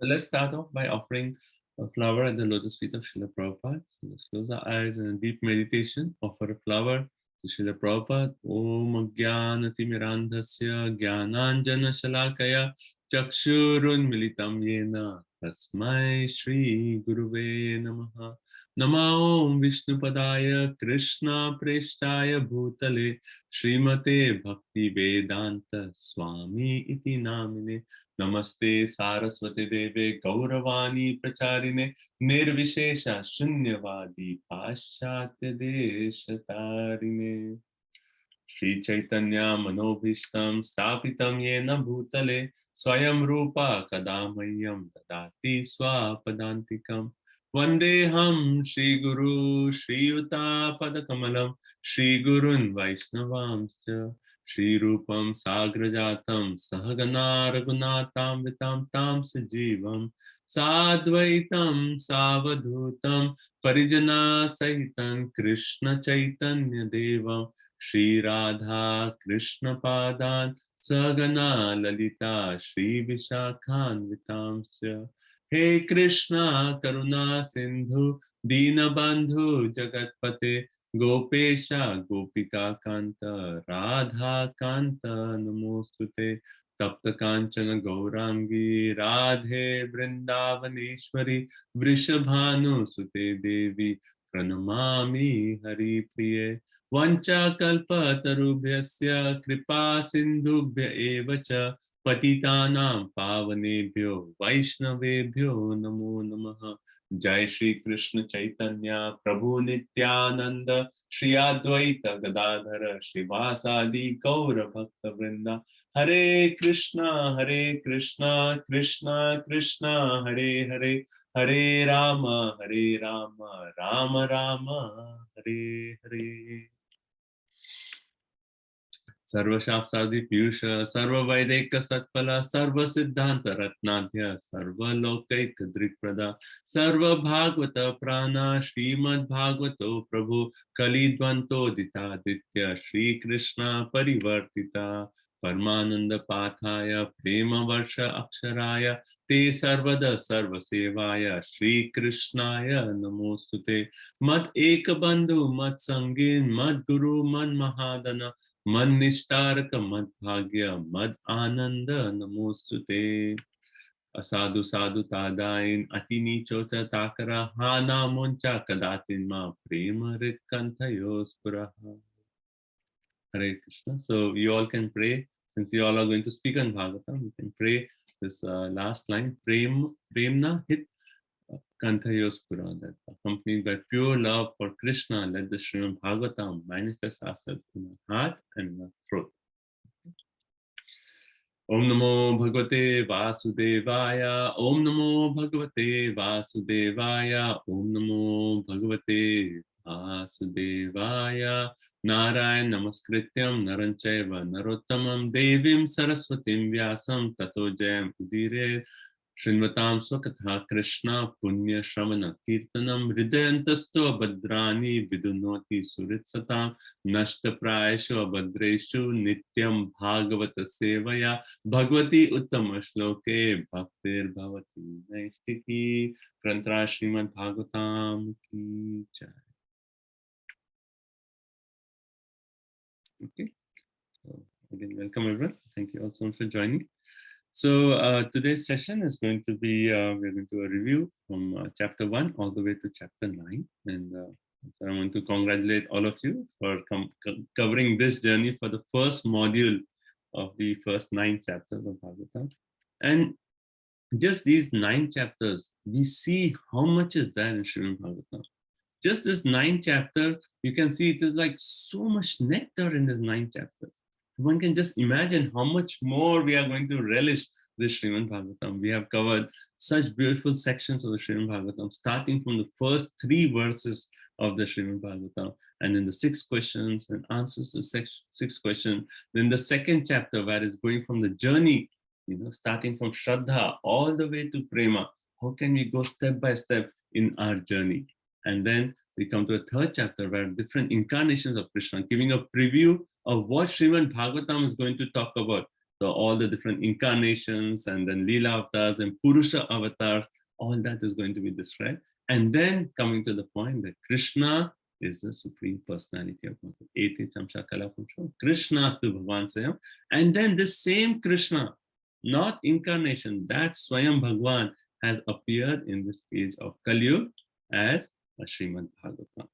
let's start off by offering a flower at the lotus feet of Srila Prabhupada. So let's close our eyes in a deep meditation. Offer a flower to Srila Prabhupada. Om Jnanatimirandhasya Jnananjana Shalakaya Chakshurun Militam Yena Tasmai Shri Guruve Namaha. Nama Om Vishnupadaya Krishna Preshtaya Bhutale Srimate Bhakti Vedanta Swami Iti Namine. नमस्ते सारस्वती देवे गौरवाणी प्रचारिणे निर्विशेष शून्यवादी पाश्चात्य देशतारिणे श्री चैतन्य मनोभीष्टं स्थापितं येन भूतले स्वयं रूपा कदा मह्यं ददाति स्वपदान्तिकं वन्देऽहं श्रीगुरु श्रीयुतापदकमलं श्रीगुरुन् वैष्णवांश्च श्रीरूपं साग्रजातं सहगना रघुनाथान्वितं तं सजीवं साद्वैतं सावधूतं परिजना सहितं कृष्ण चैतन्य देवं श्री राधा कृष्ण पादान सगना ललिता श्री विशाखान्वितांश्च हे कृष्णा करुणा सिंधु दीनबंधु जगतपते गोपेशा गोपिका कांत राधा कांत नमोस्तुते तप्त कांचन गौरांगी राधे वृंदावनेश्वरी वृषभानुसुते देवी प्रणमामि हरिप्रिये वंचाकल्पतरुभ्यस्य कृपा सिन्धुभ्य एव च पतितानां पावनेभ्यो वैष्णवेभ्यो नमो नमः। जय श्री कृष्ण चैतन्य प्रभु नित्यानंद श्री अद्वैत गदाधर श्रीवासादि गौर भक्त वृंदा हरे कृष्णा कृष्णा कृष्णा हरे हरे हरे राम राम राम हरे हरे। सर्वशास्त्रादि पीयूष सर्ववैदिक सत्फल सर्व सिद्धांत रत्नाध्य सर्वलौकिक दृक्प्रदा सर्वभागवत प्राण श्रीमद्भागवतो प्रभु कलिद्वंतोदितादित्य श्री कृष्ण परिवर्तिता परमानंद पाठाय प्रेम वर्ष अक्षराय ते सर्वदा सर्वसेवाय श्री कृष्णाय नमोस्तुते। मद एक बंधु मद संगीन मद गुरु मन महादन मन निष्ठारक मद भाग्य मद आनंद नमोस्तुते। असाधु साधु तादाइन अति नीचोच ताकरा हाना मुंचा कदातिन मा प्रेम रिक्कंथयो स्पुरः। Hare Krishna. So you all can pray, since you all are going to speak on Bhagavatam, you can pray this last line, Premna hit Kanthayospura, that accompanied by pure love for Krishna, let the Srimad Bhagavatam manifest ourselves in our heart and our throat. Om Namo Bhagavate Vasudevaya, Om Namo Bhagavate Vasudevaya, Om Namo Bhagavate Vasudevaya. Narayan Namaskrityam Naranchaiva Narottamam Devim Saraswatim Vyasam Tato Jayam Udire Srinvatam Swakatha Krishna Punya Shravana Kirtanam Hridayantasto Abhadrani Vidunoti Suritsatam Nashta Prayashu Abhadreshu Nityam Bhagavata Sevaya Bhagavati Uttama Shloke Bhaktir Bhavati Naistiki Grantra Srimad Bhagavatam Ki Jai. Okay, so again, welcome everyone. Thank you all so much for joining. So today's session is going to be, we're going to do a review from chapter 1 all the way to chapter 9. And so I want to congratulate all of you for covering this journey for the first module of the first 9 chapters of Bhagavatam. And just these 9 chapters, we see how much is there in Srimad Bhagavatam. Just this 9 chapters, you can see it is like so much nectar in these 9 chapters. One can just imagine how much more we are going to relish this Srimad Bhagavatam. We have covered such beautiful sections of the Srimad Bhagavatam, starting from the first 3 verses of the Srimad Bhagavatam, and then the 6 questions and answers to the 6 questions. Then the second chapter, where it's going from the journey, starting from Shraddha all the way to Prema. How can we go step by step in our journey? And then we come to a third chapter where different incarnations of Krishna, giving a preview of what Srimad Bhagavatam is going to talk about. So all the different incarnations and then Leela avatars and Purusha avatars, all that is going to be described. And then coming to the point that Krishna is the Supreme Personality of Godhead. Ete Chamsha Kala Purusha. Krishna is the Bhagavan Swayam. And then the same Krishna, not incarnation, that Swayam Bhagavan has appeared in this page of Kali Yuga as a Srimad Bhagavatam.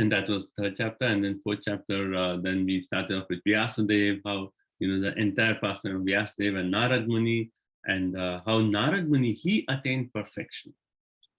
And that was third chapter. And then fourth chapter, then we started off with Vyasadeva, how, the entire pastime of Vyasadeva and Narad Muni, and how Narad Muni, he attained perfection,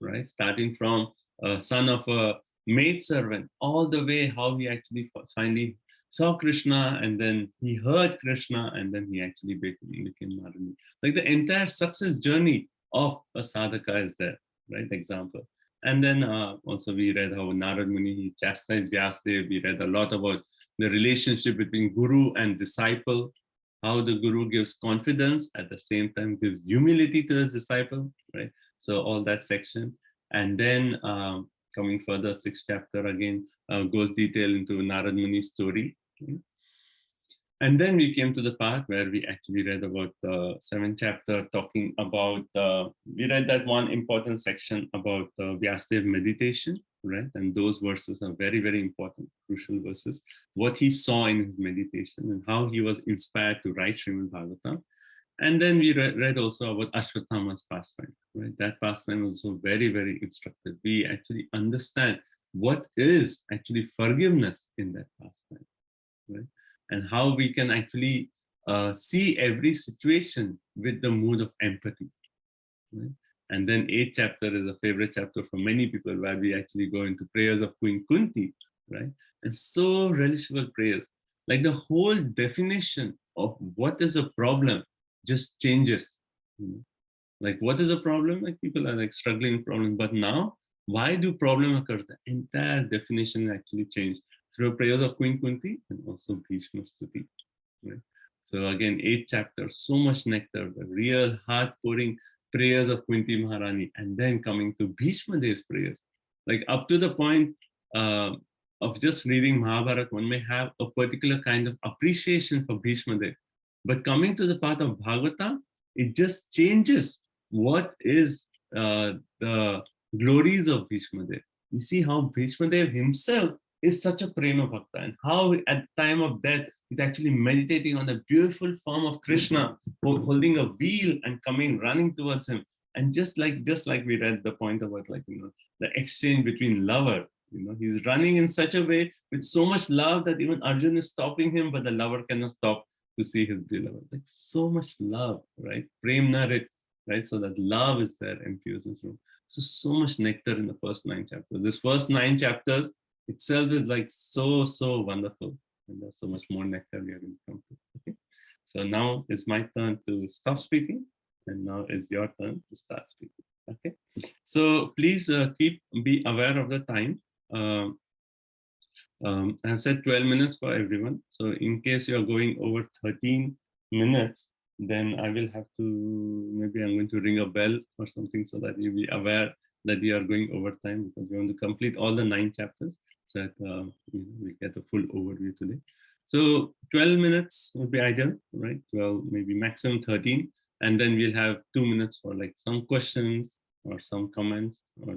right? Starting from a son of a maid servant, all the way how he actually finally saw Krishna, and then he heard Krishna, and then he actually became Narad Muni. Like the entire success journey of a sadhaka is there, right? Example. And then also we read how Narad Muni, he chastised Vyasadeva. We read a lot about the relationship between guru and disciple, how the guru gives confidence, at the same time gives humility to his disciple, right? So all that section. And then coming further, sixth chapter again goes detail into Narad Muni's story. And then we came to the part where we actually read about the seventh chapter, talking about, we read that one important section about Vyasadeva meditation, right? And those verses are very, very important, crucial verses. What he saw in his meditation and how he was inspired to write Srimad Bhagavatam. And then we read also about Ashwatthama's pastime, right? That pastime was also very, very instructive. We actually understand what is actually forgiveness in that pastime, right? And how we can actually see every situation with the mood of empathy, right? And then eighth chapter is a favorite chapter for many people, where we actually go into prayers of Queen Kunti, right? And so relishable prayers. Like the whole definition of what is a problem just changes. Like what is a problem? Like people are like struggling with problems, but now why do problem occur? The entire definition actually changed through prayers of Queen Kunti and also Bhishma Stuti. Right? So again, eighth chapter, so much nectar, the real heart-pouring prayers of Kunti Maharani, and then coming to Bhishma Dev's prayers. Like up to the point of just reading Mahabharata, one may have a particular kind of appreciation for Bhishma Dev. But coming to the part of Bhagavatam, it just changes what is the glories of Bhishma Dev. You see how Bhishma Dev himself is such a prema bhakta, and how at the time of death he's actually meditating on the beautiful form of Krishna, holding a wheel and coming running towards him. And just like we read the point about the exchange between lover, he's running in such a way with so much love that even Arjun is stopping him, but the lover cannot stop to see his beloved. Like so much love, right? Prem narit, right? So that love is there infused in this room. So much nectar in the first 9 chapters. This first 9 chapters itself is like so wonderful, and there's so much more nectar we are going to come to. Okay, so now it's my turn to stop speaking, and now it's your turn to start speaking. Okay, so please be aware of the time. I have said 12 minutes for everyone, so in case you are going over 13 minutes, then I will have to, maybe I'm going to ring a bell or something, so that you'll be aware that you are going over time, because we want to complete all the 9 chapters, so that we get a full overview today. So 12 minutes would be ideal, right? 12, maybe maximum 13, and then we'll have 2 minutes for like some questions or some comments, or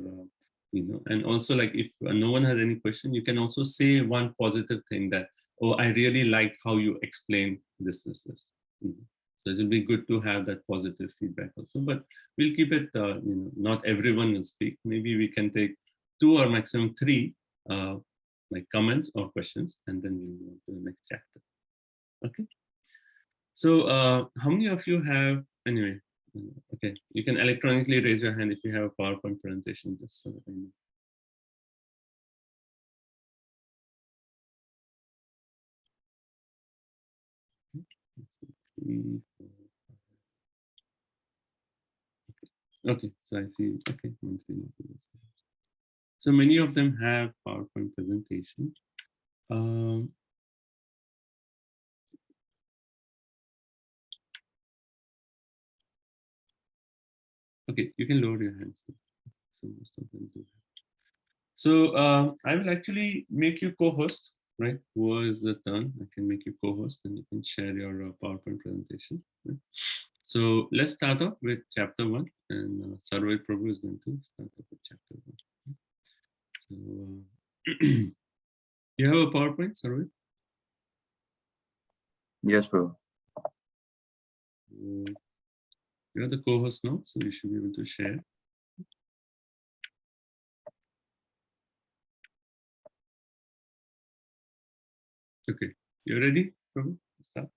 and also, like, if no one has any question, you can also say one positive thing that, oh, I really like how you explain this. So it will be good to have that positive feedback also, but we'll keep it, not everyone will speak. Maybe we can take 2 or maximum 3 like comments or questions, and then we'll move to the next chapter. Okay. So how many of you have, anyway, okay, you can electronically raise your hand if you have a PowerPoint presentation, just so that I know. Okay, so I see. Okay, so many of them have PowerPoint presentation. Okay, you can lower your hands. So most of them do. So I will actually make you co-host right? Who is the turn? I can make you co-host and you can share your PowerPoint presentation. Right? So let's start off with chapter 1, and Sarvai Prabhu is going to start off with chapter 1. So you have a PowerPoint, Sarvai? Yes, bro. You're the co-host now, so you should be able to share. Okay, you ready, Prabhu? Start.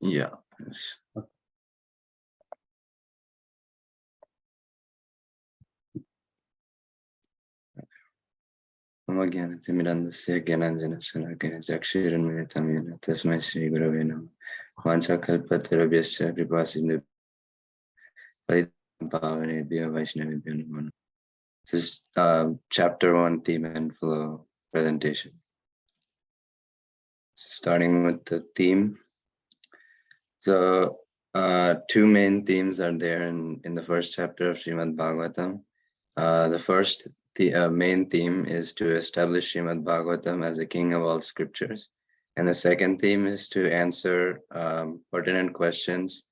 Yeah. Amagyanathimirantasya gyananjanashalakaya chakshiranmritam yena tasmai Shri Gurave Namah. Vanchakalpatarabhyasya kripasindhu pavane Vaishnavibhyo Namo. This is chapter 1, theme and flow presentation. Starting with the theme. So two main themes are there in the first chapter of Srimad Bhagavatam. The first main theme is to establish Srimad Bhagavatam as a king of all scriptures. And the second theme is to answer pertinent questions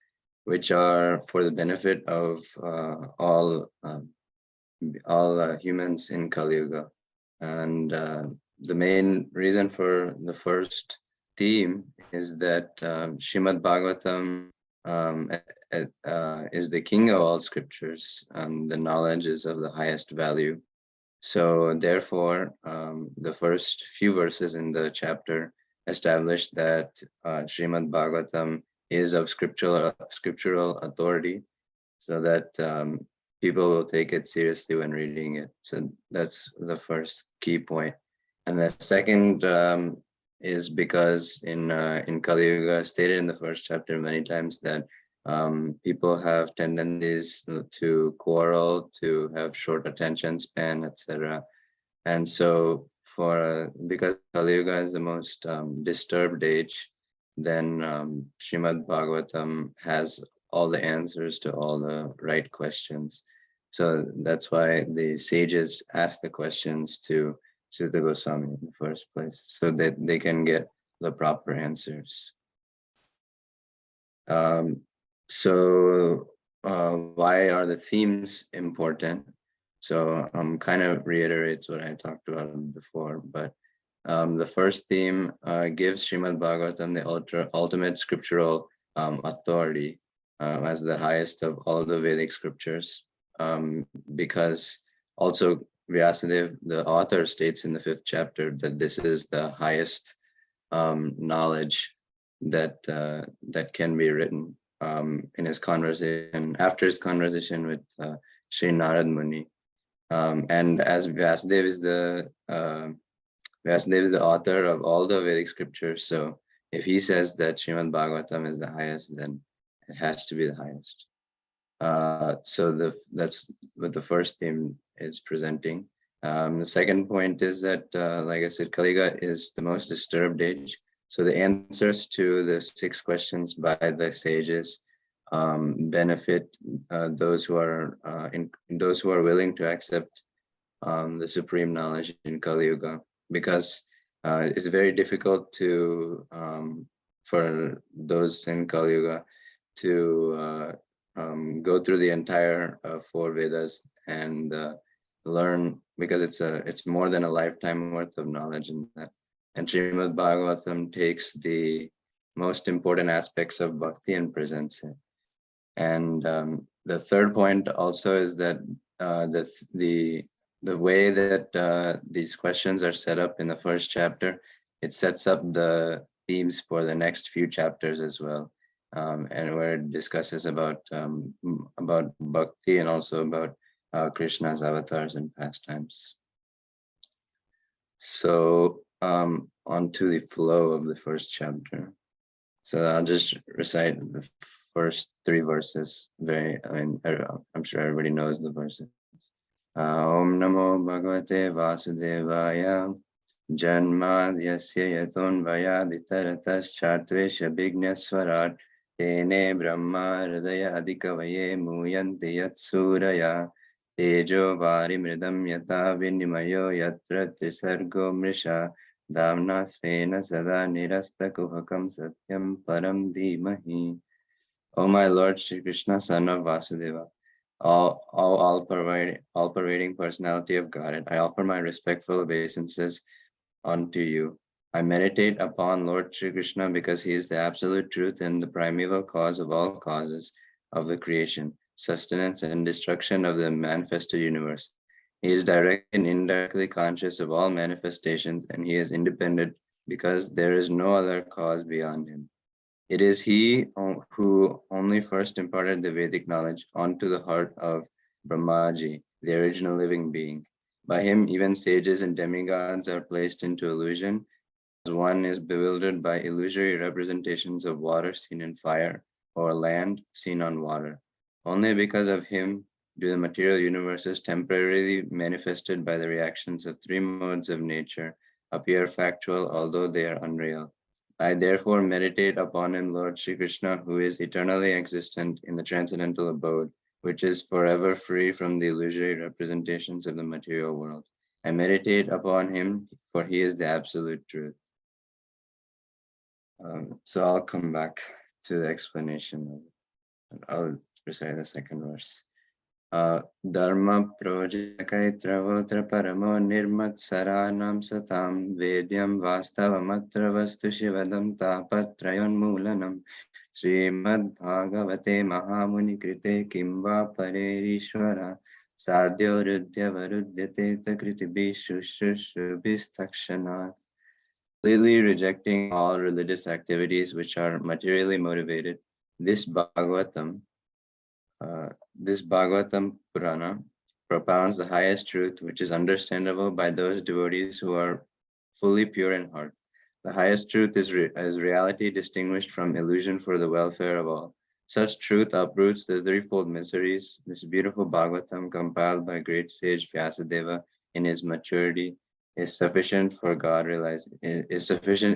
which are for the benefit of all humans in Kali Yuga. And the main reason for the first theme is that Srimad Bhagavatam is the king of all scriptures. The knowledge is of the highest value. So therefore, the first few verses in the chapter establish that Srimad Bhagavatam is of scriptural authority, so that people will take it seriously when reading it. So that's the first key point. And the second is because in Kali Yuga, stated in the first chapter many times, that people have tendencies to quarrel, to have short attention span, etc. And so because Kali Yuga is the most disturbed age, then Srimad Bhagavatam has all the answers to all the right questions. So that's why the sages ask the questions to Sutta Goswami in the first place, so that they can get the proper answers. So why are the themes important? So kind of reiterates what I talked about before, but the first theme gives Srimad Bhagavatam the ultimate scriptural authority as the highest of all the Vedic scriptures, because also Vyasadeva, the author, states in the 5th chapter that this is the highest knowledge that that can be written in his conversation, after his conversation with Sri Narad Muni. And as Vyasadeva is the author of all the Vedic scriptures, so if he says that Srimad Bhagavatam is the highest, then it has to be the highest. So that's what the first theme is presenting. The second point is that, like I said, Kali Yuga is the most disturbed age. So the answers to the 6 questions by the sages benefit those who are willing to accept the supreme knowledge in Kali Yuga, because it's very difficult to for those in Kali Yuga to go through the entire 4 Vedas and learn, because it's more than a lifetime worth of knowledge in that. And Srimad Bhagavatam takes the most important aspects of bhakti and presents it. And the third point also is that the way that these questions are set up in the first chapter, it sets up the themes for the next few chapters as well, and where it discusses about bhakti and also about Krishna's avatars and pastimes. So on to the flow of the first chapter. So I'll just recite the first 3 verses. I'm sure everybody knows the verses. Om Namo Bhagavate Vasudevaya Janmadhyasya Yaton Vayaditaratas Chatvesha Bhignaswarat Tene Brahma Hridaya Adikavaye Muyanti Yatsuraya Tejo varimridam yata vinimayo yatra trisargo mrisha damna svena sada nirasta kuhakam satyam param dhimahi. O my Lord Shri Krishna, son of Vasudeva, all pervading personality of Godhead, I offer my respectful obeisances unto you. I meditate upon Lord Shri Krishna because he is the absolute truth and the primeval cause of all causes of the creation, sustenance, and destruction of the manifested universe. He is directly and indirectly conscious of all manifestations, and he is independent because there is no other cause beyond him. It is he who only first imparted the Vedic knowledge onto the heart of Brahmaji, the original living being. By him, even sages and demigods are placed into illusion, as one is bewildered by illusory representations of water seen in fire or land seen on water. Only because of him do the material universes temporarily manifested by the reactions of three modes of nature appear factual, although they are unreal. I therefore meditate upon him, Lord Shri Krishna, who is eternally existent in the transcendental abode, which is forever free from the illusory representations of the material world. I meditate upon him, for he is the absolute truth. So I'll come back to the explanation of it. I'll recite the second verse. Dharma projakaitra paramo nirmatsaranam satam vedyam vastavamatra vastu shivadam tapatrayon mulanam Srimad Bhagavate Mahamuni Krite Kimva Parerishvara Sadhyo Rudhya Varudyate Takritibi Shushubhistakshanas. Completely rejecting all religious activities which are materially motivated, this Bhagavatam Purana propounds the highest truth, which is understandable by those devotees who are fully pure in heart. The highest truth is reality distinguished from illusion for the welfare of all. Such truth uproots the threefold miseries. This beautiful Bhagavatam, compiled by great sage Vyasadeva in his maturity, is sufficient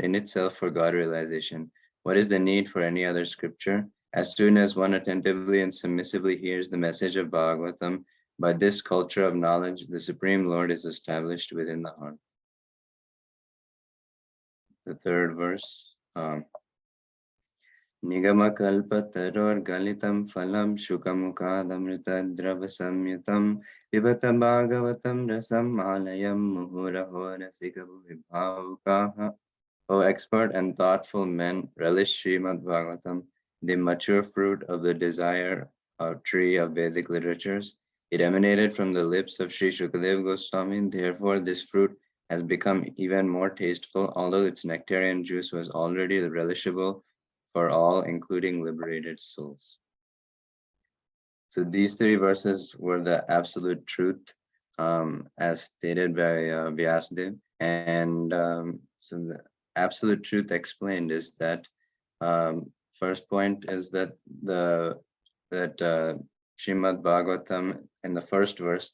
in itself for God realization. What is the need for any other scripture? As soon as one attentively and submissively hears the message of Bhagavatam, by this culture of knowledge, the Supreme Lord is established within the heart. The third verse. Nigama kalpa taror galitam phalam shukamukadamrita drava samyutam vivata bhagavatam rasam alayam muhuraho rasikavu vibhavukaha. O expert and thoughtful men, relish Srimad Bhagavatam, the mature fruit of the desire tree of Vedic literatures. It emanated from the lips of Sri Shukadeva Goswami, therefore this fruit has become even more tasteful, although its nectarian juice was already relishable for all, including liberated souls. So these three verses were the absolute truth, as stated by Vyasadeva. And so the absolute truth explained is that first point is that Srimad Bhagavatam in the first verse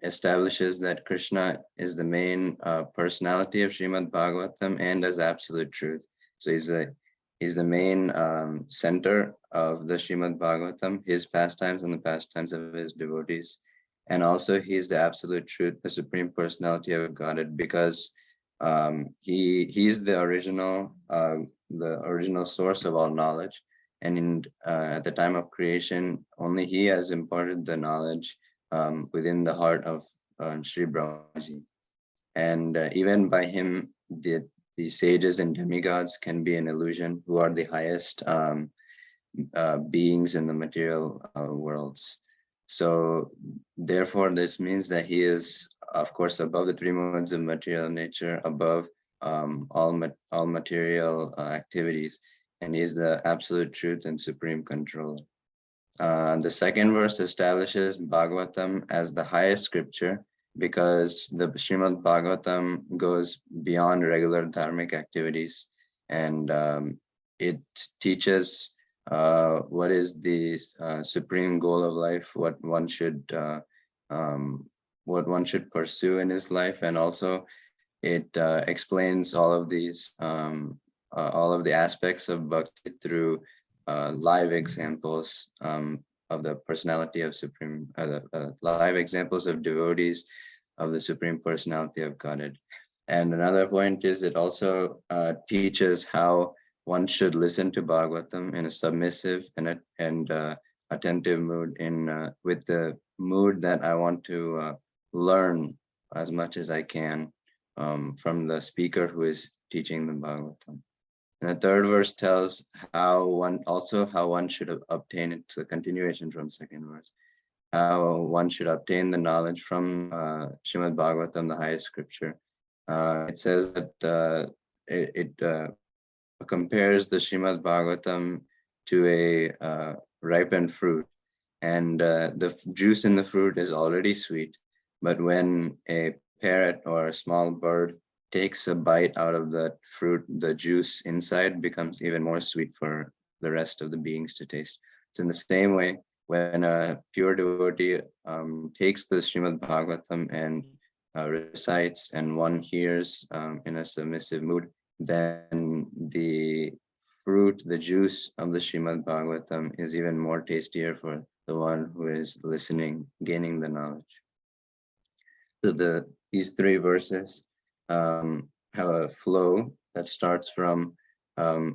establishes that Krishna is the main personality of Srimad Bhagavatam and as absolute truth. So he's the main center of the Srimad Bhagavatam, his pastimes and the pastimes of his devotees. And also he's the absolute truth, the supreme personality of Godhead, because he's the original source of all knowledge. And at the time of creation, only he has imparted the knowledge within the heart of Sri Brahmaji. And even by him, the sages and demigods can be an illusion, who are the highest beings in the material worlds. So therefore, this means that he is, of course, above the three modes of material nature, above all material activities, and he is the absolute truth and supreme controller. The second verse establishes Bhagavatam as the highest scripture, because the Srimad Bhagavatam goes beyond regular dharmic activities, and it teaches what is the supreme goal of life, what one should pursue in his life, and also it explains all of these all of the aspects of bhakti through live examples the personality of Supreme, live examples of devotees of the Supreme Personality of Godhead. And another point is it also teaches how one should listen to Bhagavatam in a submissive and attentive mood, with the mood that I want to learn as much as I can from the speaker who is teaching the Bhagavatam. And the third verse tells how one should obtain it. It's a continuation from second verse. How one should obtain the knowledge from Srimad Bhagavatam, the highest scripture. It says that it compares the Srimad Bhagavatam to a ripened fruit, and the juice in the fruit is already sweet, but when a parrot or a small bird takes a bite out of that fruit, the juice inside becomes even more sweet for the rest of the beings to taste. So in the same way, when a pure devotee takes the Srimad Bhagavatam and recites, and one hears in a submissive mood, then the fruit, the juice of the Srimad Bhagavatam is even more tastier for the one who is listening, gaining the knowledge. So these three verses have a flow that starts from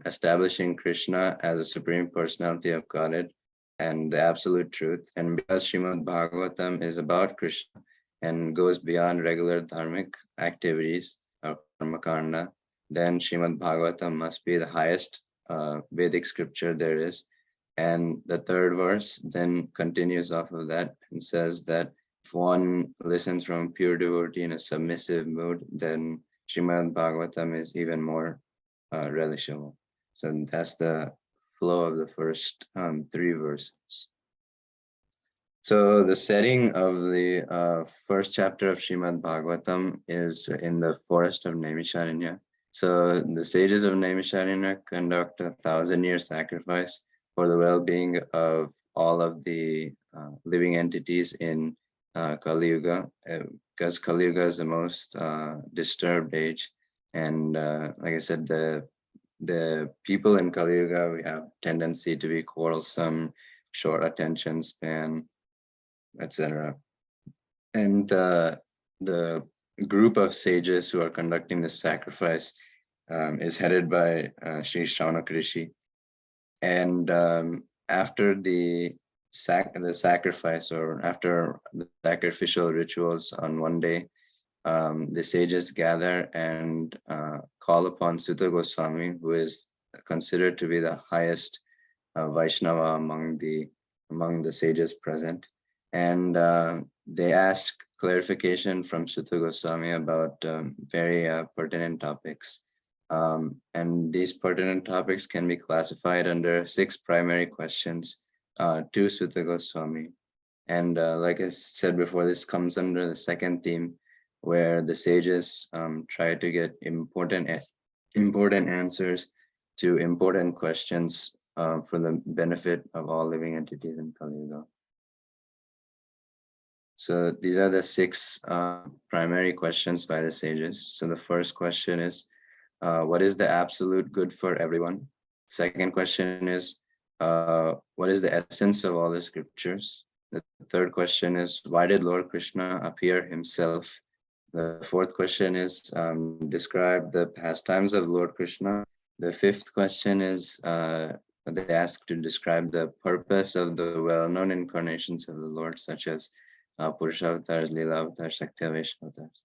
establishing Krishna as a Supreme Personality of Godhead and the absolute truth. And because Srimad Bhagavatam is about Krishna and goes beyond regular dharmic activities or karmakanda, then Srimad Bhagavatam must be the highest Vedic scripture there is. And the third verse then continues off of that and says that if one listens from pure devotee in a submissive mood, then Srimad Bhagavatam is even more relishable. So that's the flow of the first three verses. So the setting of the first chapter of Srimad Bhagavatam is in the forest of Naimisharanya. So the sages of Naimisharanya conduct a 1,000-year sacrifice for the well-being of all of the living entities in Kali Yuga, because Kali Yuga is the most disturbed age. And like I said, the people in Kali Yuga, we have tendency to be quarrelsome, short attention span, etc. And the group of sages who are conducting this sacrifice is headed by Sri Shaunak Rishi. And after the sacrifice, or after the sacrificial rituals on one day, the sages gather and call upon Sutta Goswami, who is considered to be the highest Vaishnava among the sages present. And they ask clarification from Sutta Goswami about very pertinent topics. And these pertinent topics can be classified under 6 primary questions to Sutta Goswami. And like I said before, this comes under the second theme, where the sages try to get important answers to important questions for the benefit of all living entities in Kali Yuga. So these are the 6 primary questions by the sages. So the first question is, what is the absolute good for everyone? Second question is, what is the essence of all the scriptures? The third question is, why did Lord Krishna appear himself? The fourth question is, describe the pastimes of Lord Krishna. The fifth question is, they ask to describe the purpose of the well-known incarnations of the Lord, such as Purushavatars, Leela Avatars, Shakti Avatars.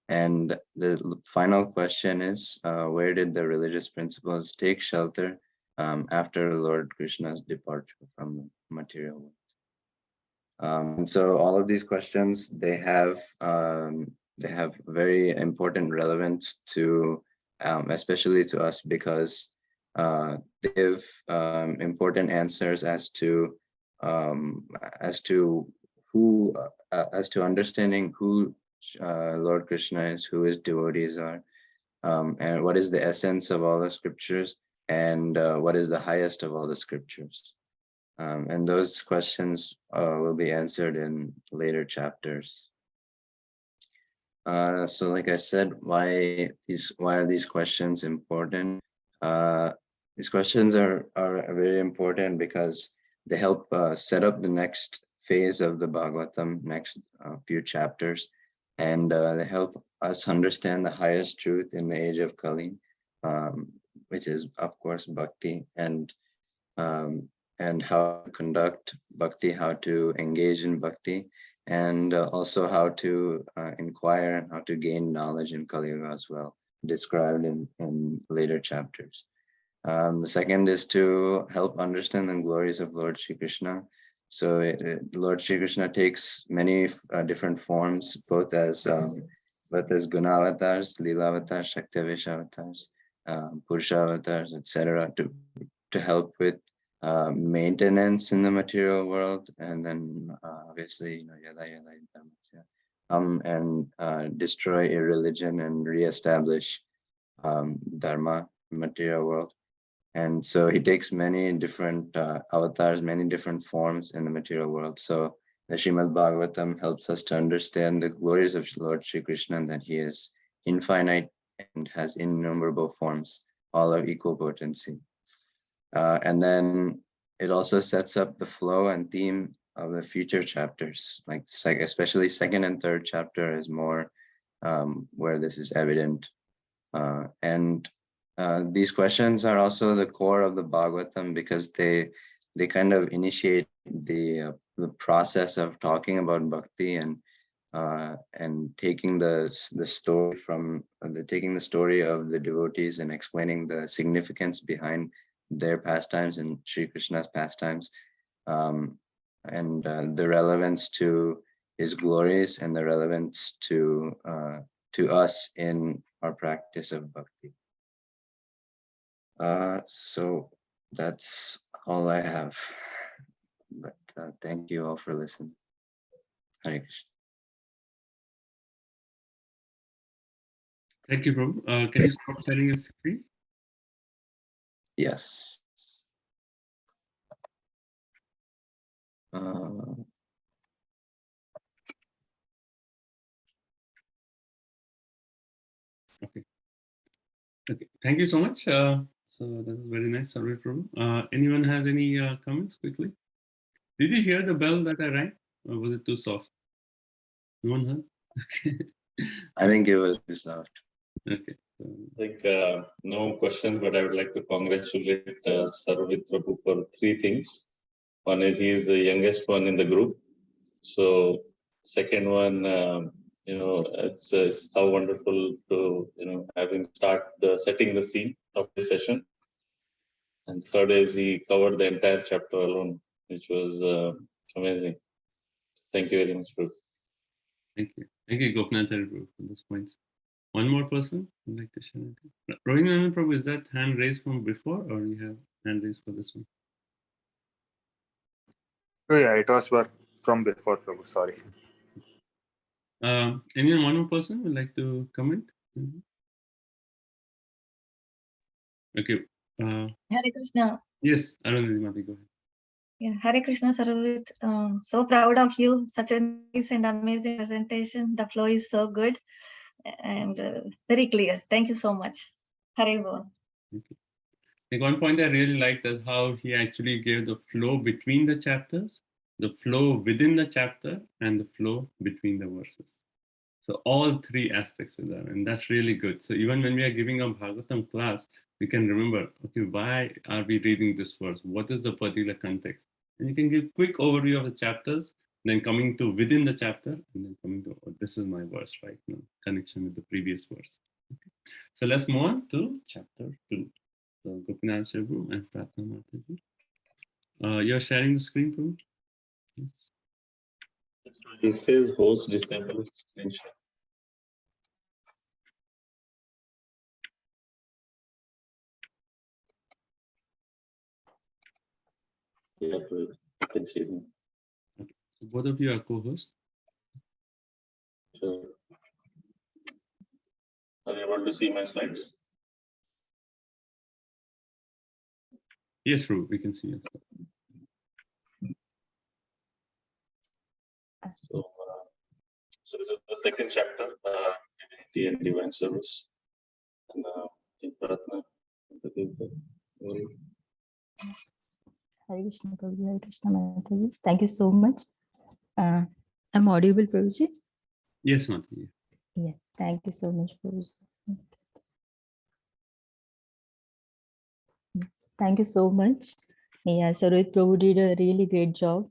And the final question is, where did the religious principles take shelter after Lord Krishna's departure from the material world? And so all of these questions, they have very important relevance to, especially to us, because they give important answers as to understanding who Lord Krishna is, who his devotees are, and what is the essence of all the scriptures, and what is the highest of all the scriptures. And those questions will be answered in later chapters. So like I said, why are these questions important? These questions are very important because they help set up the next phase of the Bhagavatam, next few chapters, and they help us understand the highest truth in the age of Kali, which is, of course, bhakti, and how to conduct bhakti, how to engage in bhakti, and also how to inquire and how to gain knowledge in Kali Yuga as well, described in later chapters. The second is to help understand the glories of Lord Shri Krishna. So Lord Shri Krishna takes many different forms, both as Guna avatars, Leela avatars, Shaktivesh avatars, Purusha avatars, etc., to help with maintenance in the material world, and then obviously, yada yada and destroy irreligion and reestablish dharma, material world. And so he takes many different avatars, many different forms in the material world. So the Srimad Bhagavatam helps us to understand the glories of Lord Shri Krishna, and that he is infinite and has innumerable forms, all of equal potency. And then it also sets up the flow and theme of the future chapters, like especially second and third chapter is more where this is evident. And these questions are also the core of the Bhagavatam, because they kind of initiate the process of talking about bhakti and taking the story from taking the story of the devotees and explaining the significance behind their pastimes and Sri Krishna's pastimes, and the relevance to his glories and the relevance to us in our practice of bhakti. So that's all I have. But thank you all for listening. Hare Krishna. Thank you, Prabhu. Can you stop sharing your screen? Yes. Okay. Okay. Thank you so much. So that was very nice survey, Prabhu. Anyone has any comments quickly? Did you hear the bell that I rang, or was it too soft? No one heard? Okay. I think it was too soft. Okay. I think no questions, but I would like to congratulate Sarvit Prabhu for three things. One is he is the youngest one in the group. So second one, it's how wonderful to have him start setting the scene of the session. And third is he covered the entire chapter alone, which was amazing. Thank you very much, Prabhu. Thank you, Gopinathar, for this points. One more person would like to share anything? Rohinathan Prabhu, is that hand raised from before, or you have hand raised for this one? Oh yeah, it was from before, Prabhu. Sorry. Anyone, one more person would like to comment? Okay. Hare Krishna. Yes, Arundhati, go ahead. Yeah, Hare Krishna, Sarvit. So proud of you. Such a nice and amazing presentation. The flow is so good and very clear. Thank you so much. Hare Bol. Okay. Like one point I really liked is how he actually gave the flow between the chapters, the flow within the chapter, and the flow between the verses. So all three aspects were there, and that's really good. So even when we are giving a Bhagavatam class, we can remember, okay, why are we reading this verse? What is the particular context? And you can give quick overview of the chapters, then coming to within the chapter, and then coming to, oh, this is my verse right now, connection with the previous verse. Okay. So let's move on to chapter 2. So Gopinath Prabhu and Pratna Mataji. You're sharing the screen, Prabhu? Yes. It says host disable screenshot. Yeah, you can see them. Okay. So both of you are co-hosts. Sure. Are you able to see my slides? Yes, Prabhu, we can see you. So this is the second chapter, Divinity and Divine Service. And I think Pratna. Hare Krishna, Prabhuji, Hare Krishna, Mataji. Thank you so much. I'm audible, Prabhuji? Yes, Mataji. Yeah, thank you so much, Prabhuji. Thank you so much. Yeah, Sarohit Prabhu did a really great job.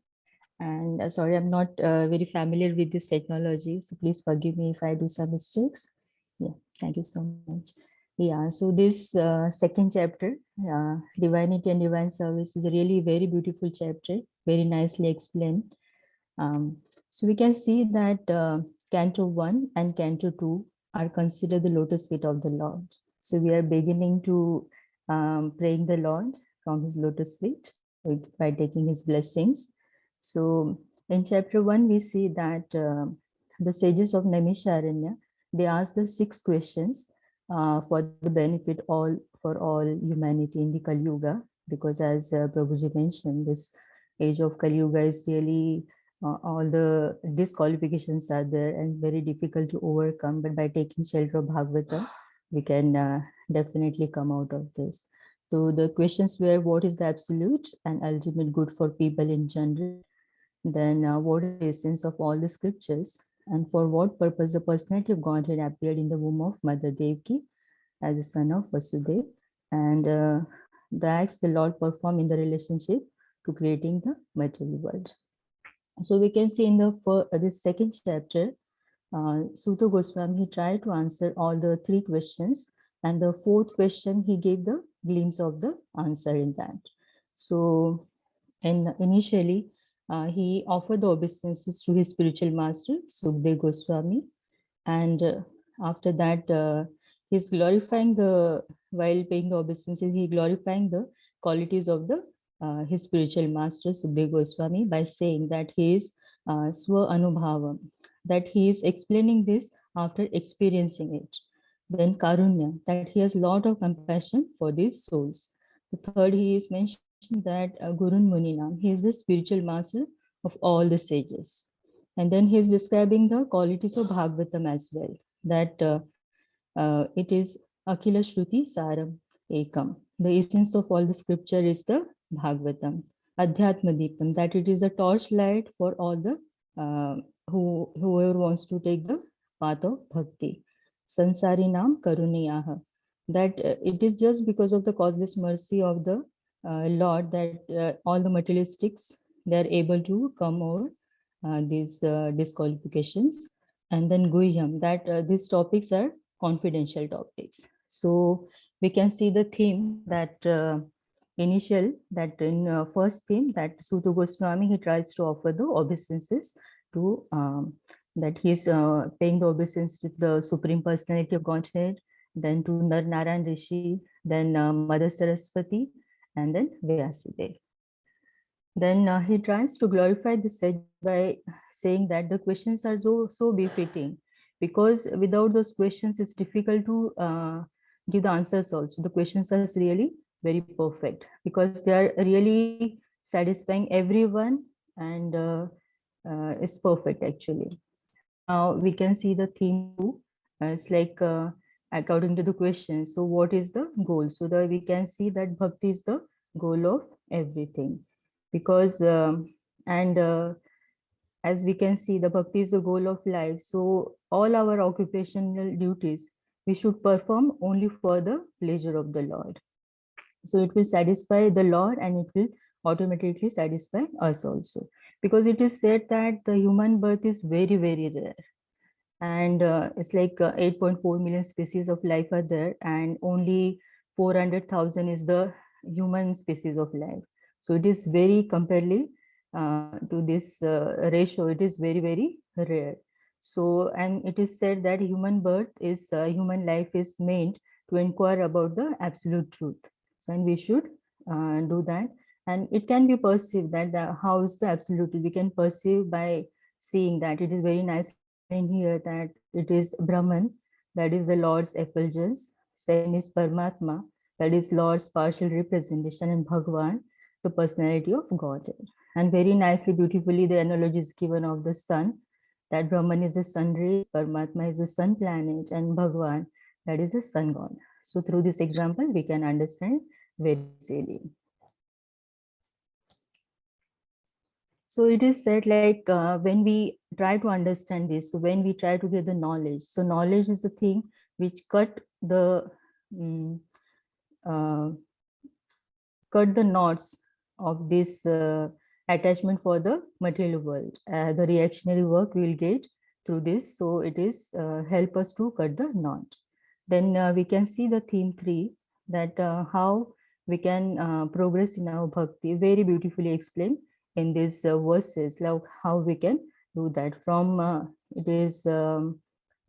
And sorry, I'm not very familiar with this technology, so please forgive me if I do some mistakes. Yeah, thank you so much. Yeah, so this second chapter, Divinity and Divine Service, is a really very beautiful chapter, very nicely explained. So we can see that Canto 1 and Canto 2 are considered the lotus feet of the Lord. So we are beginning to praying the Lord from his lotus feet by taking his blessings. So in chapter 1, we see that the sages of Naimisharanya, they ask the 6 questions for the benefit for all humanity in the Kali Yuga, because as Prabhuji mentioned, this age of Kali Yuga is really all the disqualifications are there and very difficult to overcome, but by taking shelter of Bhagavata, we can definitely come out of this. So the questions were, what is the absolute and ultimate good for people in general? Then what is the essence of all the scriptures? And for what purpose the personality of Godhead appeared in the womb of Mother Devaki as the son of Vasudeva? And the acts the Lord performed in the relationship to creating the material world. So we can see in this second chapter, Suta Goswami, he tried to answer all the 3 questions, and the 4th question, he gave the glimpse of the answer in that. So, and initially, he offered the obeisances to his spiritual master, Sukdev Goswami, and after that, he's glorifying while paying the obeisances, he glorifying the qualities of his spiritual master, Sukdev Goswami, by saying that he is Swa Anubhava, that he is explaining this after experiencing it. Then Karunya, that he has a lot of compassion for these souls. The third, he is mentioning that Gurun Muninam, he is the spiritual master of all the sages. And then he is describing the qualities of Bhagavatam as well, that it is Akhila Shruti Saram Ekam. The essence of all the scripture is the Bhagavatam. Adhyatma Deepam, that it is a torchlight for all the whoever wants to take the path of bhakti. Sansari Nam Karuniyaha, that it is just because of the causeless mercy of the Lord that all the materialistics, they are able to come over these disqualifications. And then Guhyam, that these topics are confidential topics. So we can see the theme that initial, that in first theme, that Suta Goswami, he tries to offer the obeisances to that he is paying the obeisance to the Supreme Personality of Godhead, then to Nar Narayan Rishi, then Mother Saraswati, and then Vyasadeva. Then he tries to glorify the sage by saying that the questions are so befitting, because without those questions, it's difficult to give the answers also. The questions are really very perfect because they are really satisfying everyone, and it's perfect actually. Now we can see the theme too. It's like according to the question. So what is the goal? So that we can see that bhakti is the goal of everything, because as we can see, the bhakti is the goal of life. So all our occupational duties we should perform only for the pleasure of the Lord. So it will satisfy the Lord and it will automatically satisfy us also, because it is said that the human birth is very, very rare. And it's like 8.4 million species of life are there, and only 400,000 is the human species of life. So it is very comparatively to this ratio, it is very, very rare. So, and it is said that human life is meant to inquire about the absolute truth. So, and we should do that. And it can be perceived that how is the absolute? We can perceive by seeing that it is very nice in here that it is Brahman, that is the Lord's effulgence. Second is Paramatma, that is Lord's partial representation, and Bhagavan, the personality of Godhead. And very nicely, beautifully, the analogy is given of the sun, that Brahman is the sun rays, Paramatma is the sun planet, and Bhagavan, that is the sun god. So through this example, we can understand very easily. So it is said like when we try to understand this, so when we try to get the knowledge, so knowledge is the thing which cut the mm, uh, knots of this attachment for the material world. The reactionary work we will get through this. So it is help us to cut the knot. Then we can see the theme 3, that how we can progress in our bhakti, very beautifully explained in these verses, like how we can do that. From it is the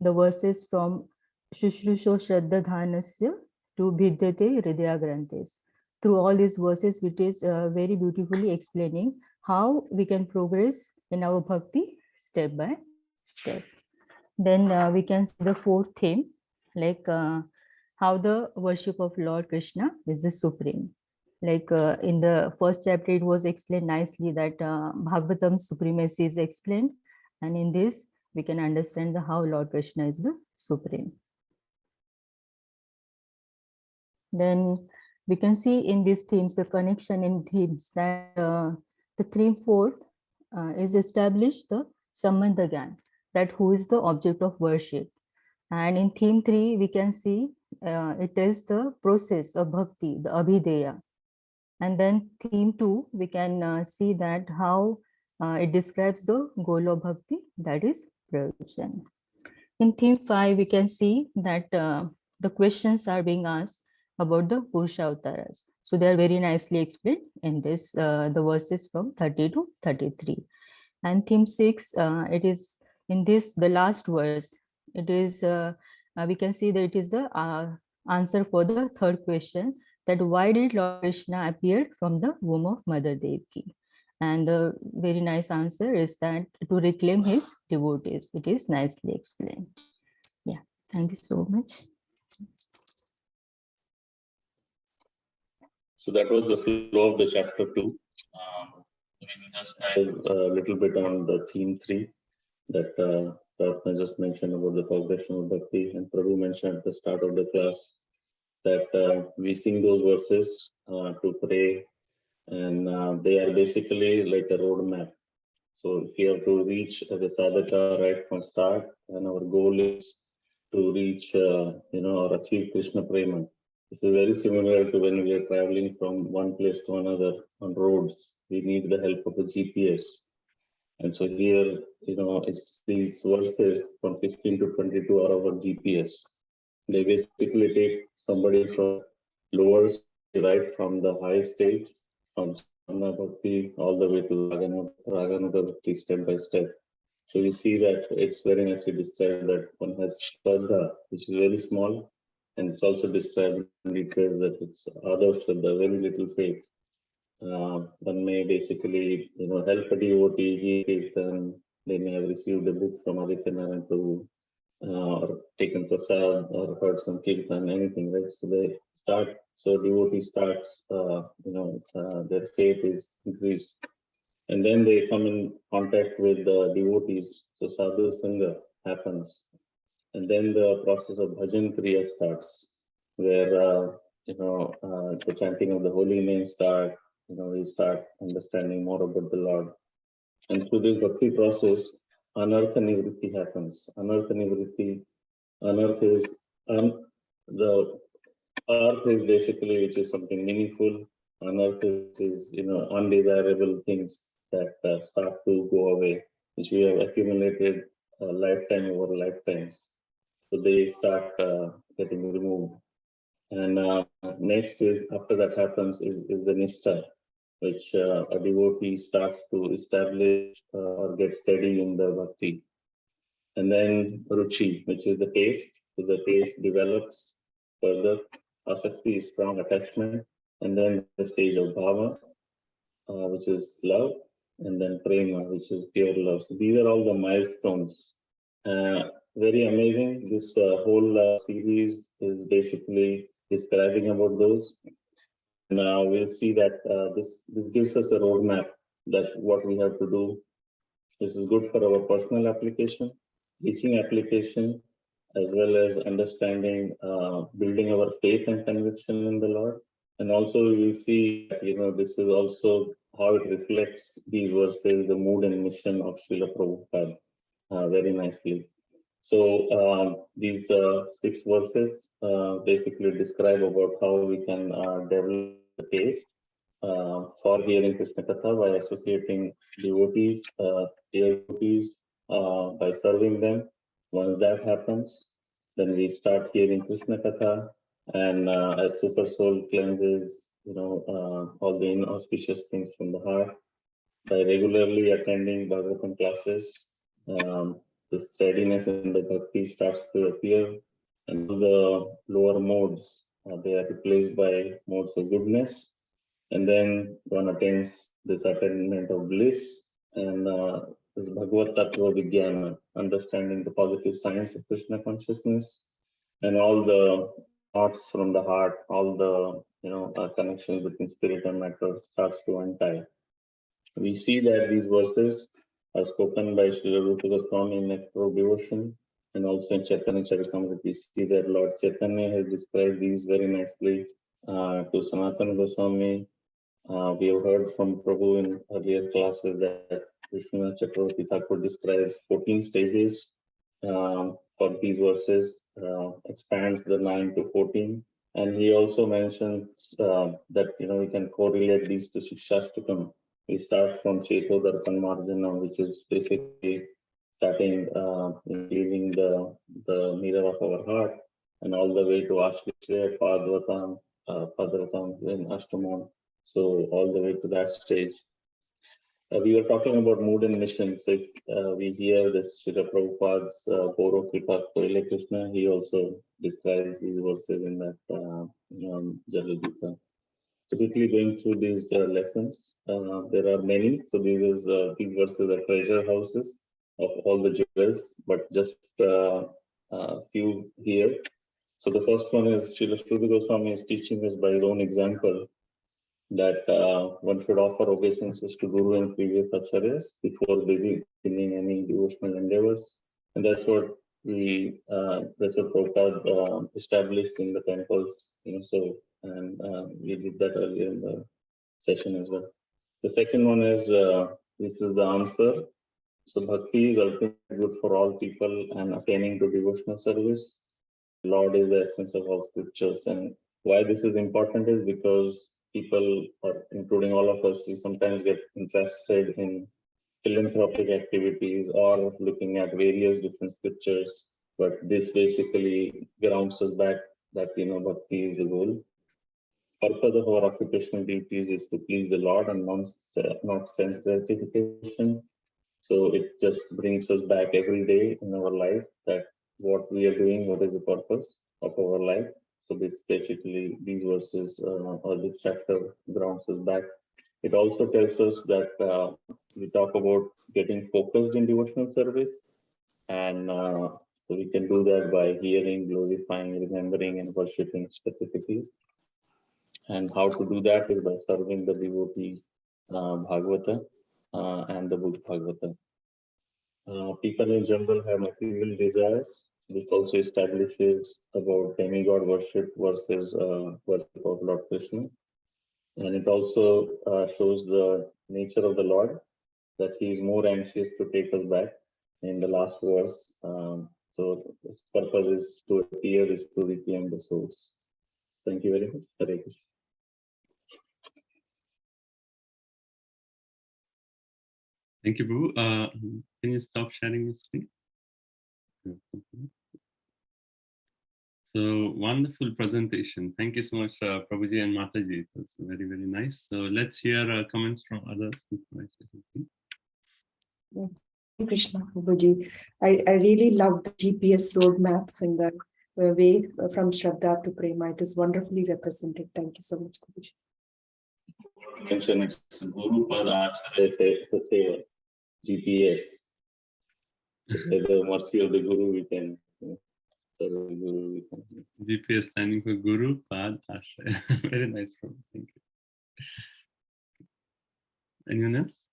verses from Shushrusho Shraddha Dhanasya to Bhidyate Hridaya Grantes. Through all these verses, which is very beautifully explaining how we can progress in our bhakti step by step. Then we can see the 4th theme, like how the worship of Lord Krishna is the supreme. Like in the first chapter, it was explained nicely that Bhagavatam's supremacy is explained. And in this, we can understand how Lord Krishna is the supreme. Then we can see in these themes, the connection in themes, that the theme 4th is established the Sambandha Gyan, that who is the object of worship. And in theme 3, we can see it is the process of bhakti, the abhideya. And then theme 2, we can see that how it describes the goal of bhakti, that is prayojan. In theme 5, we can see that the questions are being asked about the Purusha Avtaras. So they are very nicely explained in this, the verses from 30 to 33. And theme 6, it is in this, the last verse, it is, we can see that it is the answer for the 3rd question, that why did Lord Krishna appear from the womb of Mother Devaki? And the very nice answer is that to reclaim his devotees. It is nicely explained. Yeah, thank you so much. So that was the flow of the chapter 2. We will just dive a little bit on the theme 3 that Prabhupada just mentioned about the progression of bhakti, and Prabhu mentioned at the start of the class that we sing those verses to pray, and they are basically like a roadmap. So if you have to reach as a sadhaka right from start, and our goal is to reach, or achieve Krishna Prema. This is very similar to when we are traveling from one place to another on roads. We need the help of a GPS. And so here, it's these verses from 15 to 22 are our GPS. They basically take somebody from lower stage, right from the high stage, from Sadhana Bhakti all the way to Raganuga Bhakti step by step. So we see that it's very nicely described that one has Shraddha, which is very small, and it's also described in details that it's other Shraddha, very little faith. One may basically, help a devotee, hear Kirtan, they may have received a book from Adityanarayan Prabhu, or taken prasad, or heard some Kirtan, anything, right? So they start, so devotee starts, their faith is increased. And then they come in contact with the devotees. So sadhu sangha happens. And then the process of bhajan kriya starts, where, the chanting of the holy name starts, we start understanding more about the Lord. And through this bhakti process, anartha nivritti happens. Anartha nivritti, anartha is, the earth is basically, which is something meaningful. Anartha is, undesirable things that start to go away, which we have accumulated lifetime over lifetimes. So they start getting removed. And next is, after that happens, is the nishtha, which a devotee starts to establish or get steady in the bhakti. And then ruchi, which is the taste. So the taste develops further. Asakti is strong attachment. And then the stage of bhava, which is love, and then prema, which is pure love. So these are all the milestones. Very amazing. This whole series is basically describing about those. Now we'll see that this gives us a roadmap that what we have to do. This is good for our personal application, teaching application, as well as understanding, building our faith and conviction in the Lord. And also we will see, this is also how it reflects these verses, the mood and mission of Srila Prabhupada very nicely. So these 6 verses basically describe about how we can develop the taste for hearing Krishna Katha by associating devotees, devotees by serving them. Once that happens, then we start hearing Krishna Katha, and as Super Soul cleanses, all the inauspicious things from the heart by regularly attending Bhagavatam classes. The steadiness in the bhakti starts to appear, and the lower modes they are replaced by modes of goodness, and then one attains this attainment of bliss and this Bhagavad Tattva Vijnana, understanding the positive science of Krishna consciousness, and all the thoughts from the heart, all the connections between spirit and matter starts to untie. We see that these verses are spoken by Srila Rupa Goswami in Nectar of Devotion, and also in Chaitanya Charitamrita. We see that Lord Chaitanya has described these very nicely to Sanatana Goswami. We have heard from Prabhu in earlier classes that Krishna Chakravarti Thakur describes 14 stages for these verses, expands the 9 to 14. And he also mentions that we can correlate these to Shikshashtakam. We start from Chetodarpan Marjana, which is basically starting leaving the mirror of our heart, and all the way to Ashlishya, Padvatam, Padratam, then Ashtamam. So all the way to that stage. We were talking about mood and mission. So we hear this Srila Prabhupada's Poro Kripa Koile Krishna. He also describes these verses in that Jala Gita. Typically going through these lessons, there are many. So these verses are treasure houses of all the jewels, but just a few here. So the first one is Srila Shuddha Goswami is teaching us by his own example that one should offer obeisances to Guru and previous acharyas before beginning any devotional endeavors, and that's what Prabhupada established in the temples. And we did that earlier in the session as well. The second one is this is the answer. So bhakti is ultimately good for all people and attaining to devotional service. Lord is the essence of all scriptures, and why this is important is because people, including all of us, we sometimes get interested in philanthropic activities or looking at various different scriptures, but this basically grounds us back that bhakti is the goal. Purpose of our occupational duties is to please the Lord and not sense gratification. So it just brings us back every day in our life that what we are doing, what is the purpose of our life. So this basically, these verses or this chapter grounds us back. It also tells us that we talk about getting focused in devotional service, and so we can do that by hearing, glorifying, remembering, and worshipping specifically. And how to do that is by serving the devotee Bhagavata and the book Bhagavata. People in general have material desires. This also establishes about demigod worship versus worship of Lord Krishna. And it also shows the nature of the Lord, that he is more anxious to take us back in the last verse. So his purpose is to appear, is to reclaim the souls. Thank you very much. Hare Krishna. Thank you, Prabhu. Can you stop sharing the screen? So wonderful presentation. Thank you so much, Prabhuji and Mataji. It was very, very nice. So let's hear comments from others. Krishna Prabhuji. I really love the GPS roadmap and the way from Shraddha to Prema. It is wonderfully represented. Thank you so much, Prabhuji. Mention it's Guru Pada Seva, GPS. With the mercy of the Guru, we can serve the Guru. GPS standing for Guru Pad Ashraya. Very nice, Prabhu. Thank you. Anyone else?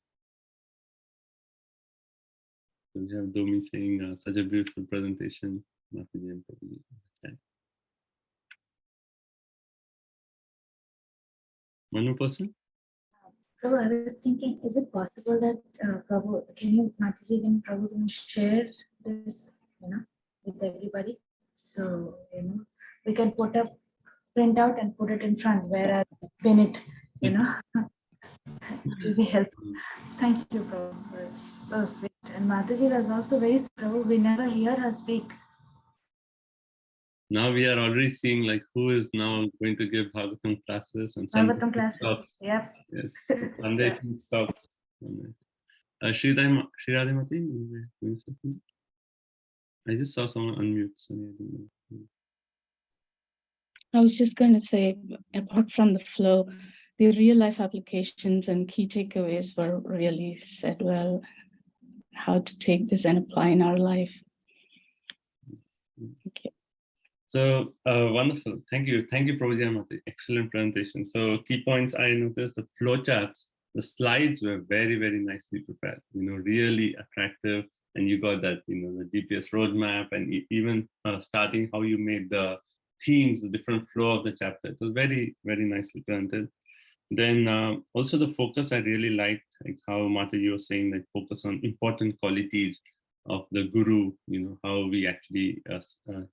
So we have Domi saying such a beautiful presentation. Mataji and Prabhuji. Okay. One more person? Prabhu, I was thinking, is it possible that Prabhu, Mataji, can Prabhu can share this, with everybody? So, we can print out and put it in front where I pin it, it will be helpful. Thank you, Prabhu. It's so sweet. And Mataji was also very sweet, Prabhu. We never hear her speak. Now we are already seeing like who is now going to give Bhagavatam classes and Sunday Bhagavatam classes. stops. Yep. Yes, Sunday stops. Shriradhimati, I just saw someone unmute. Sorry, I didn't know. I was just going to say, apart from the flow, the real life applications and key takeaways were really said well, how to take this and apply in our life. Thank you. So wonderful. Thank you. Thank you, Prabhuji Amati. Excellent presentation. So key points I noticed, the flowcharts, the slides were very, very nicely prepared, really attractive. And you got that, the GPS roadmap and even starting how you made the themes, the different flow of the chapter. It was very, very nicely presented. Then also the focus I really liked, like how Mataji was saying, like focus on important qualities of the guru, how we actually,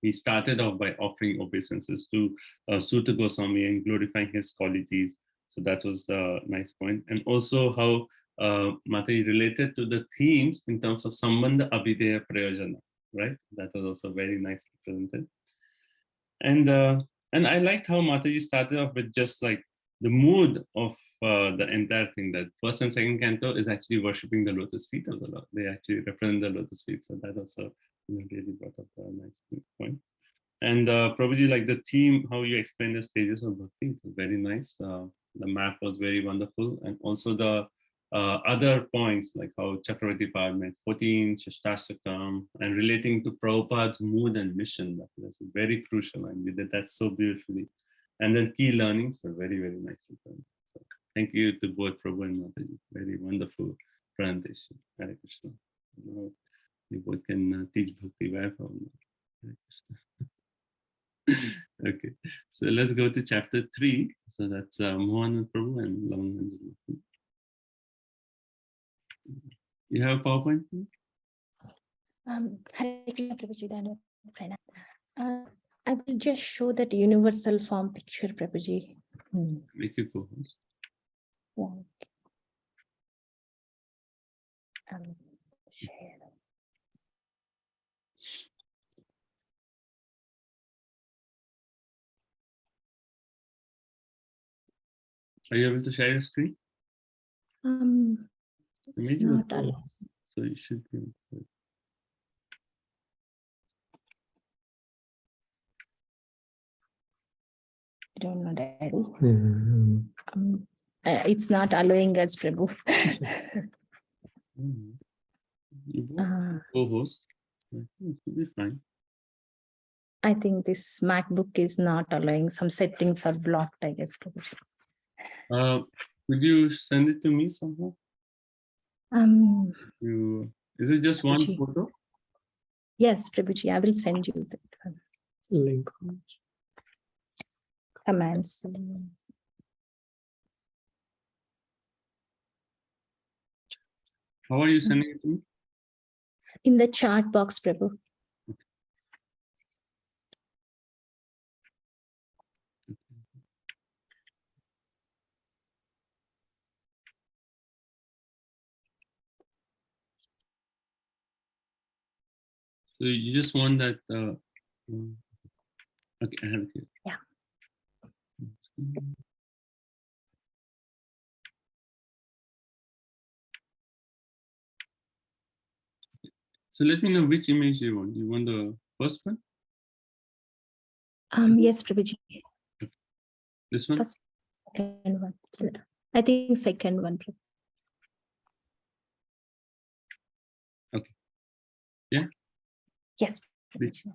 he started off by offering obeisances to Suta Goswami and glorifying his qualities. So that was a nice point. And also how Mataji related to the themes in terms of Sambandha Abhideya Prayojana, right? That was also very nicely presented. And I liked how Mataji started off with just like the mood of the entire thing, that first and second canto is actually worshipping the lotus feet of the Lord. They actually represent the lotus feet. So that also really brought up a nice point. And Prabhuji, like the theme, how you explained the stages of bhakti, was very nice. The map was very wonderful. And also the other points, like how Chakravarti Parliament 14, Shastastakam, and relating to Prabhupada's mood and mission. That was very crucial. And we did that so beautifully. And then key learnings were very, very nicely done. So thank you to both Prabhu and Mataji. Very wonderful presentation. Hare Krishna. You both can teach Bhakti Vaibhav. Hare Krishna. Okay, so let's go to chapter 3. So that's Mohan and Prabhu and Lavan. You have a PowerPoint? Hare Krishna, Prabhuji. I will just show that universal form picture, Prabhuji. Make you co-host. Share. Are you able to share your screen? It's not allowed. So you should be. I don't know, Daddy. It's not allowing us, Prabhu. You co-host. It should be fine. I think this MacBook is not allowing. Some settings are blocked, I guess, Prabhu. Could you send it to me somehow? Is it just one photo? Yes, Prabhuji, I will send you that link. Commands. How are you sending it to me? In the chat box, Prabhu. So you just want that. Okay, I have it here. Yeah. So let me know which image you want. You want the first one? Yes, Prabhuji. This one? First, second one. I think second one. Okay. Yeah? Yes, Prabhuji.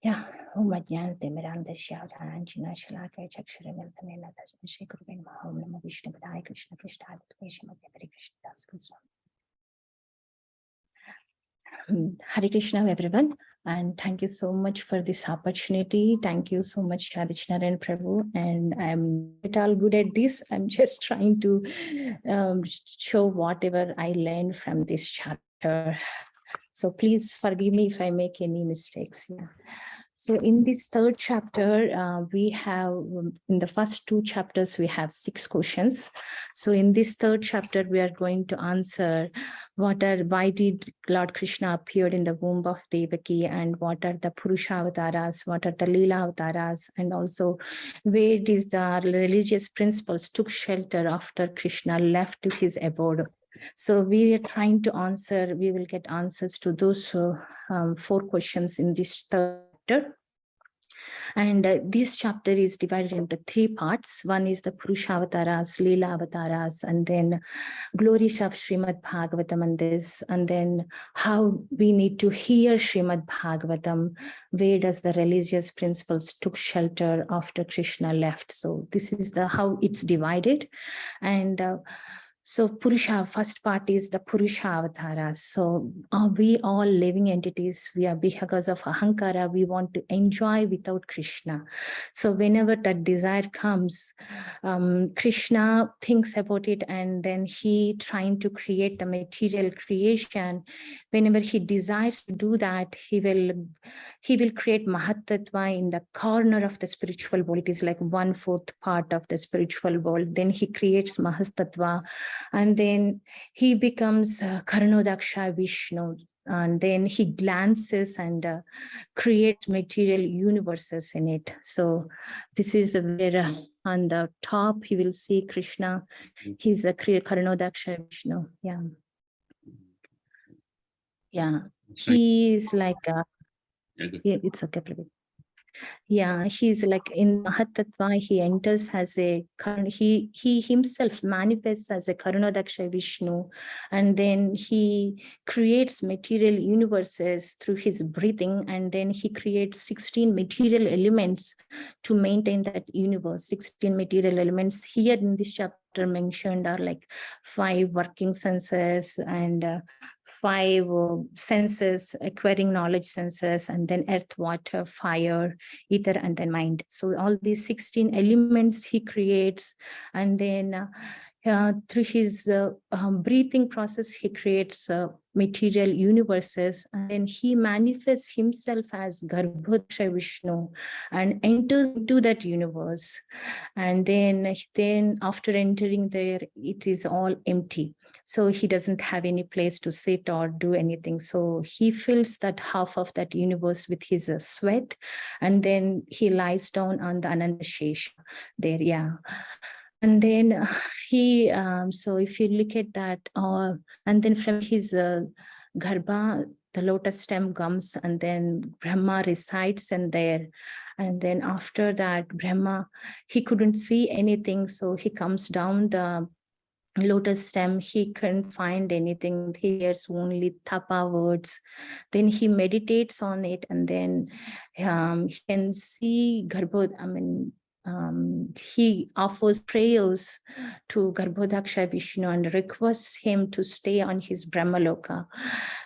Yeah. Om Ajnanate Mirandasya Dhananjana Shalaka Chakshurameltamena Tasmashekurbin Mahom Namo Vishnu Padaya Krishna Krishna Adveshimate Hare Krishna Das Krishna. Hare Krishna, everyone. And thank you so much for this opportunity. Thank you so much, Adichnaren Prabhu. And I'm not all good at this. I'm just trying to show whatever I learned from this chapter. So please forgive me if I make any mistakes. Yeah. So in this third chapter, we have, in the first two chapters, we have 6 questions. So in this third chapter, we are going to answer why did Lord Krishna appear in the womb of Devaki, and what are the Purusha Avataras, what are the Leela Avataras, and also where is the religious principles took shelter after Krishna left to his abode. So we are trying to answer, we will get answers to those 4 questions in this third chapter. And this chapter is divided into 3 parts. One is the Purusha Avataras, Leela Avataras, and then glories of Srimad Bhagavatam and this, and then how we need to hear Srimad Bhagavatam, where does the religious principles took shelter after Krishna left. So this is the how it's divided. And so Purusha, first part is the Purusha Avataras. So we all living entities, we are because of Ahankara, we want to enjoy without Krishna. So whenever that desire comes, Krishna thinks about it, and then he trying to create the material creation. Whenever he desires to do that, he will create Mahatattva in the corner of the spiritual world. It is like 1/4 part of the spiritual world. Then he creates Mahatattva, and then he becomes Karnodaksha Vishnu, and then he glances and creates material universes in it. So this is where on the top he will see Krishna. He's a Karnodaksha Vishnu. Yeah. Yeah. He is like it's okay, Prabhu. Yeah, he's like in Mahatattva, he enters as a, he himself manifests as a Karunadaksha Vishnu, and then he creates material universes through his breathing, and then he creates 16 material elements to maintain that universe. 16 material elements here in this chapter mentioned are like 5 working senses and 5 senses, acquiring knowledge senses, and then earth, water, fire, ether, and then mind. So all these 16 elements he creates, and then through his breathing process, he creates material universes, and then he manifests himself as Garbhodaksha Vishnu and enters into that universe. And then after entering there, it is all empty. So he doesn't have any place to sit or do anything. So he fills that half of that universe with his sweat, and then he lies down on the Ananda Shesha there. Yeah. And then he, so if you look at that, and then from his Garbha, the lotus stem comes, and then Brahma resides in there. And then after that, Brahma, he couldn't see anything. So he comes down the lotus stem, he couldn't find anything. He hears only tapa words. Then he meditates on it, and then he can see he offers prayers to Garbhodaksha Vishnu and requests him to stay on his Brahmaloka.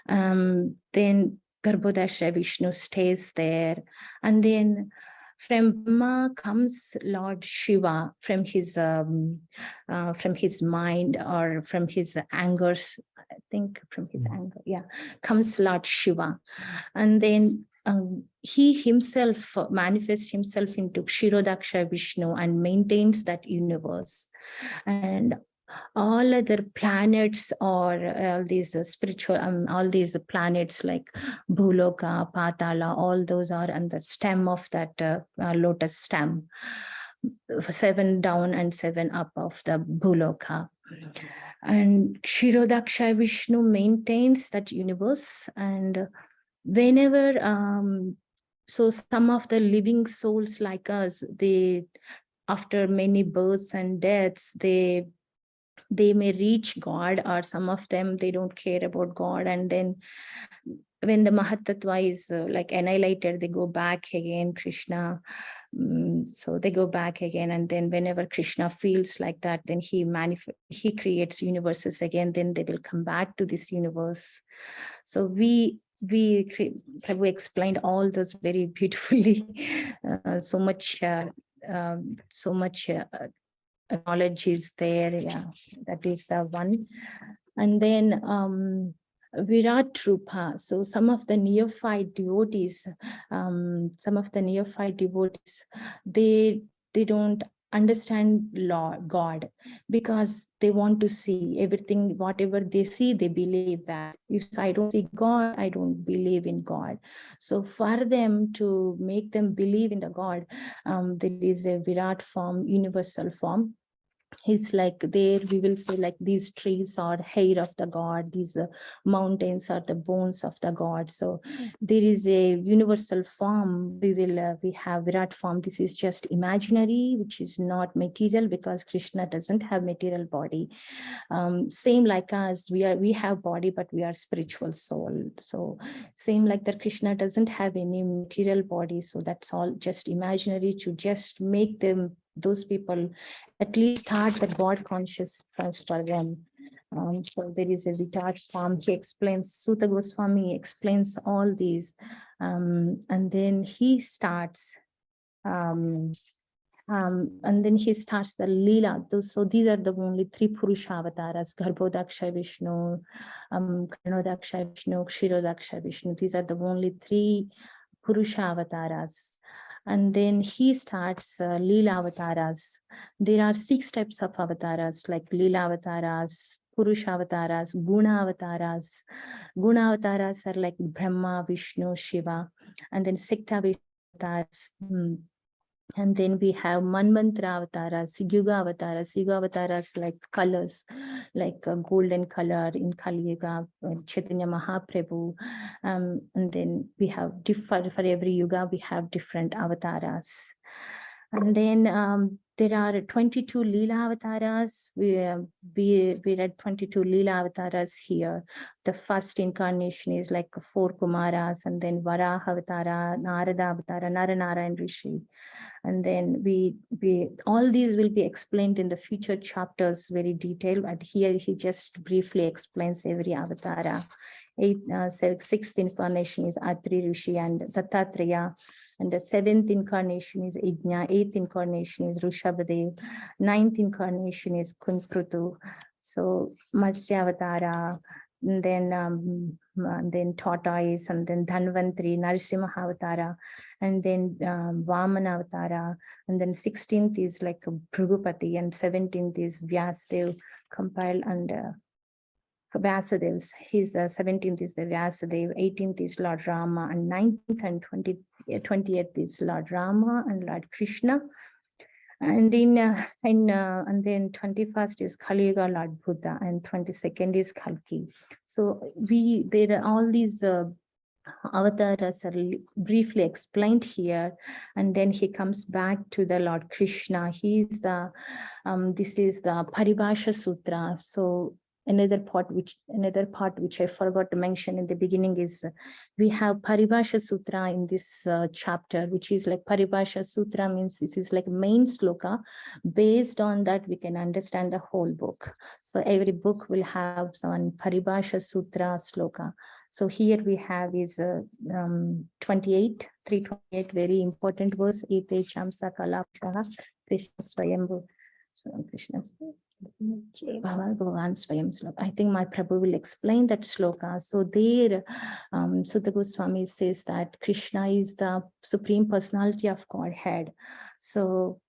Then Garbhodaksha Vishnu stays there, and then from Brahma comes Lord Shiva from his mind, or from his anger. I think from his anger, yeah, comes Lord Shiva, and then he himself manifests himself into Kshirodaksha Vishnu and maintains that universe. And all other planets, or these spiritual, all these planets like Bhuloka, Patala, all those are on the stem of that lotus stem, 7 down and 7 up of the Bhuloka. And Kshirodaksha Vishnu maintains that universe. And whenever, so some of the living souls like us, they, after many births and deaths, they may reach God, or some of them, they don't care about God. And then when the Mahatattva is like annihilated, they go back again, Krishna. So they go back again. And then whenever Krishna feels like that, then he creates universes again, then they will come back to this universe. So we Prabhu explained all those very beautifully. So much knowledge is there. Yeah, that is the one. And then Virat Rupa. So some of the neophyte devotees, they don't understand God, because they want to see everything, whatever they see, they believe that. If I don't see God, I don't believe in God. So for them, to make them believe in the God, there is a Virat form, universal form. It's like there we will say like these trees are hair of the God, these mountains are the bones of the God. So there is a universal form. We have Virat form. This is just imaginary, which is not material, because Krishna doesn't have material body. Same like us, we have body, but we are spiritual soul. So same like that, Krishna doesn't have any material body. So that's all just imaginary, to just make them, those people, at least start the God consciousness for them. So there is a Virat form. He explains, Sutta Goswami explains all these, and then he starts the Leela. So these are the only three Purusha avatars: Garbhodaksha Vishnu, Karnodaksha Vishnu, Kshirodaksha Vishnu. These are the only three Purusha avatars. And then he starts Leela avatars. There are 6 types of avatars, like Leela avatars, Purusha avatars, Guna avatars. Guna avatars are like Brahma, Vishnu, Shiva. And then Sikta avatars. And then we have Manmantra avatars, Yuga avatars. Yuga avatars like colors, like a golden color in Kali Yuga, Chaitanya Mahaprabhu. And then we have for every Yuga, we have different avatars. And then there are 22 Leela avatars. We read 22 Leela avatars here. The first incarnation is like 4 Kumaras, and then Varaha avatara, Narada avatara, Naranara and Rishi. And then we all these will be explained in the future chapters very detailed, but here he just briefly explains every avatara. 6th incarnation is Atri Rishi and Dattatreya, and the 7th incarnation is Ijna, 8th incarnation is Rishabhadev, 9th incarnation is Kunprutu, so Matsya avatara, and then tortoise, and then Dhanvantri, Narasimha avatara, and then Vamana avatara, and then 16th is like Bhrugupati, and 17th is Vyasadeva compiled under Vyasadev's. His 17th is the Vyasadeva, 18th is Lord Rama, and 19th and 28th is Lord Rama and Lord Krishna. And then 21st is Kali Yuga, Lord Buddha, and 22nd is Kalki. So there are all these avatars are briefly explained here, and then he comes back to the Lord Krishna. He's the this is the Paribasha Sutra. So another part which I forgot to mention in the beginning is we have Paribasha Sutra in this chapter, which is like Paribasha Sutra means this is like main sloka. Based on that, we can understand the whole book. So every book will have some Paribasha Sutra sloka. So here we have is 28, 328, very important verse. Ete chamsa kalapshaha Krishna Swayambhu. Krishna. I think my Prabhu will explain that sloka. So there, Sutta Goswami says that Krishna is the Supreme Personality of Godhead. So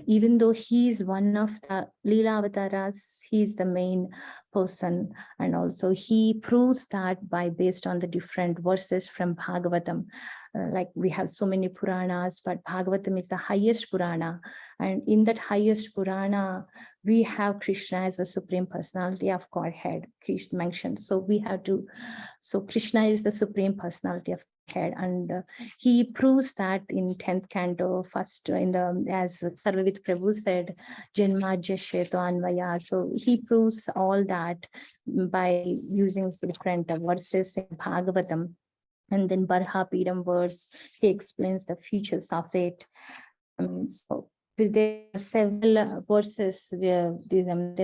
even though he is one of the Leela avatars, he is the main person, and also he proves that based on the different verses from Bhagavatam. Like we have so many Puranas, but Bhagavatam is the highest Purana, and in that highest Purana we have Krishna as the Supreme Personality of Godhead. Krishna mentioned, so Krishna is the Supreme Personality of Godhead, and he proves that in 10th canto, first as Sarvavit Prabhu said, Janma Jasheto Anvaya. So he proves all that by using different verses in Bhagavatam. And then Barha Piram verse, he explains the features of it. So there are several verses. There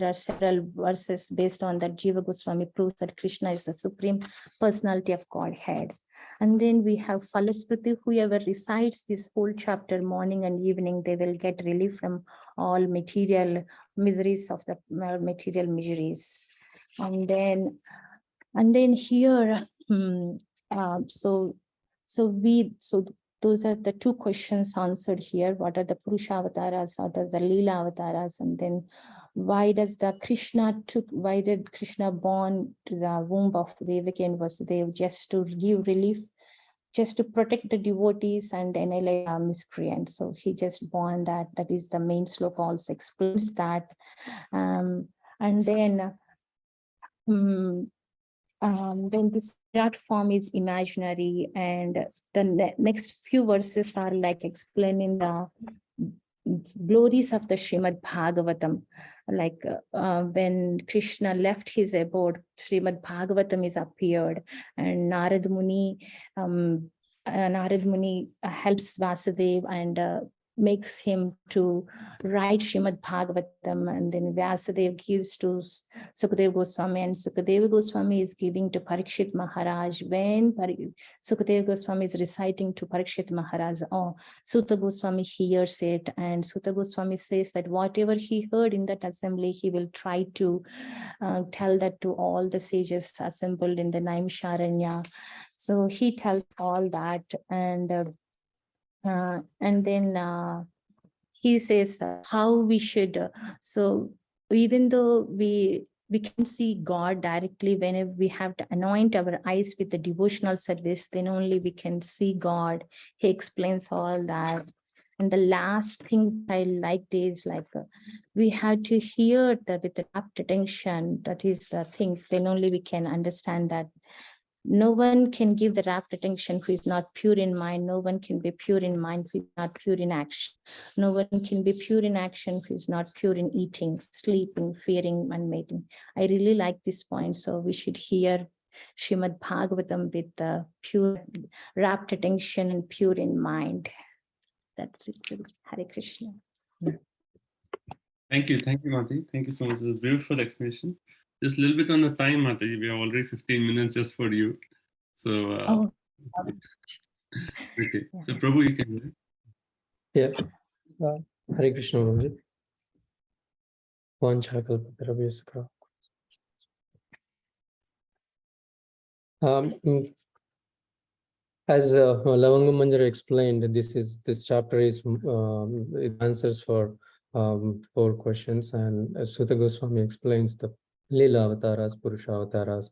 are several verses based on that. Jiva Goswami proves that Krishna is the supreme personality of Godhead. And then we have Falaspriti. Whoever recites this whole chapter morning and evening, they will get relief from all material miseries of the material miseries. And then here, so those are the two questions answered here. What are the Purusha avatars? What are the Leela avatars? And then why did Krishna born to the womb of Devaki and Vasudeva? Just to give relief, just to protect the devotees and annihilate miscreants. So he just born that. That is the main sloka also explains that. And then this Virat form is imaginary, and the next few verses are like explaining the glories of the Srimad Bhagavatam. Like when Krishna left his abode, Srimad Bhagavatam is appeared, and Narad Muni helps Vyasadeva and makes him to write Srimad Bhagavatam, and then Vyasadeva gives to Sukadeva Goswami, and Sukadeva Goswami is giving to Parikshit Maharaj. When Sukadeva Goswami is reciting to Parikshit Maharaj, Suta Goswami hears it, and Suta Goswami says that whatever he heard in that assembly, he will try to tell that to all the sages assembled in the Naimisharanya. So he tells all that, and then he says how we should. So even though we can see God directly, whenever we have to anoint our eyes with the devotional service, then only we can see God. He explains all that. And the last thing I liked is like we have to hear that with the rapt attention. That is the thing. Then only we can understand that no one can give the rapt attention who is not pure in mind. No one can be pure in mind who is not pure in action. No one can be pure in action who is not pure in eating, sleeping, fearing, and mating. I really like this point. So we should hear Srimad Bhagavatam with the pure rapt attention and pure in mind. That's it. Hare Krishna. Thank you, Mati. Thank you so much. It was a beautiful explanation. Just a little bit on the time, Mati. We have already 15 minutes just for you. So, okay. So, Prabhu, you can do it. Yeah. Hare Krishna, Prabhuji. Vanchakalpatarabhyasakra. As Lavanga Manjari explained, this chapter is it answers for 4 questions, and as Sutta Goswami explains the Lila avatars, Purusha avatars,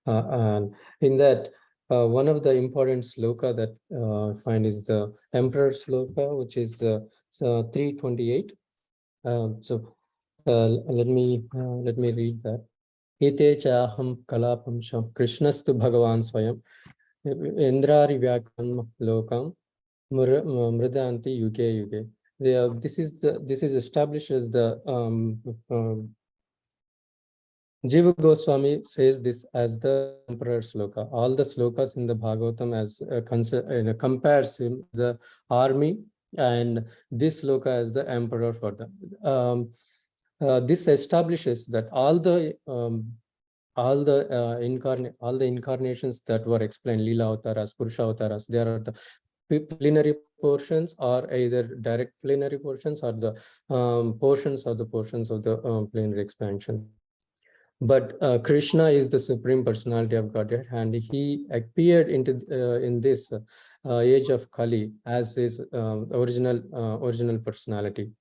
and in that one of the important sloka that I find is the Emperor sloka, which is 328. Let me read that. Ite chaham kalapam sham Krishnastu Bhagavan Swayam Indrari Vyakam Lokam Mridanti Yuge Yuge. This is established as the Jiva Goswami says this as the Emperor sloka. All the slokas in the Bhagavatam as compares him as the army, and this sloka as the emperor for them. This establishes that all the incarnations that were explained, Lila Avataras, Purusha Avataras, there are the plenary portions, or either direct plenary portions, or the portions of the plenary expansion. But Krishna is the supreme personality of Godhead, and he appeared in this age of Kali as his original personality.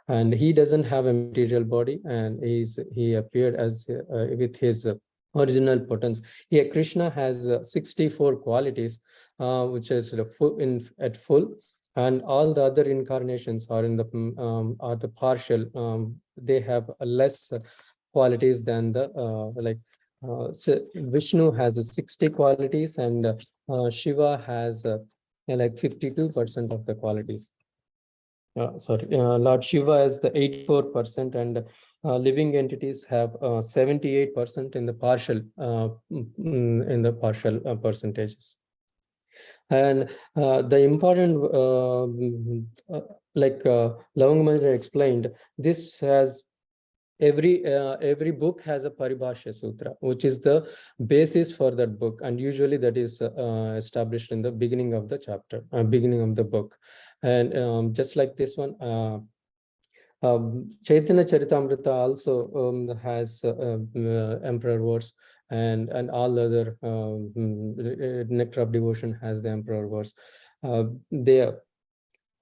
And he doesn't have a material body, and he appeared as with his original potential. Here, Krishna has 64 qualities, which is at full, and all the other incarnations are in the partial. They have less qualities than the so Vishnu has 60 qualities, and Shiva has like 52% of the qualities. Lord Shiva has the 84%, and living entities have 78% in the partial percentages. And the important, like Lavanga explained, this has every book has a Paribasha Sutra, which is the basis for that book, and usually that is established in the beginning of the chapter, beginning of the book. And just like this one, Chaitanya Charitamrita also has emperor verse, and all other Nectar of Devotion has the emperor verse. There,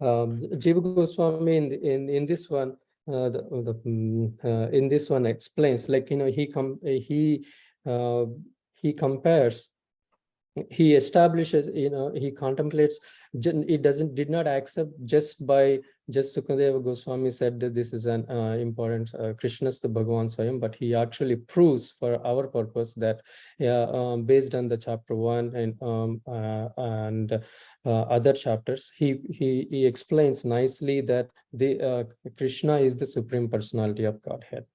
Jiva Goswami in this one, in this one explains, like, you know, he compares, he establishes, you know, he contemplates. It did not accept just Sukadeva Goswami said that this is an important Krishna's the Bhagavan Swayam, but he actually proves for our purpose that based on the chapter 1 and other chapters, he explains nicely that the Krishna is the Supreme Personality of Godhead.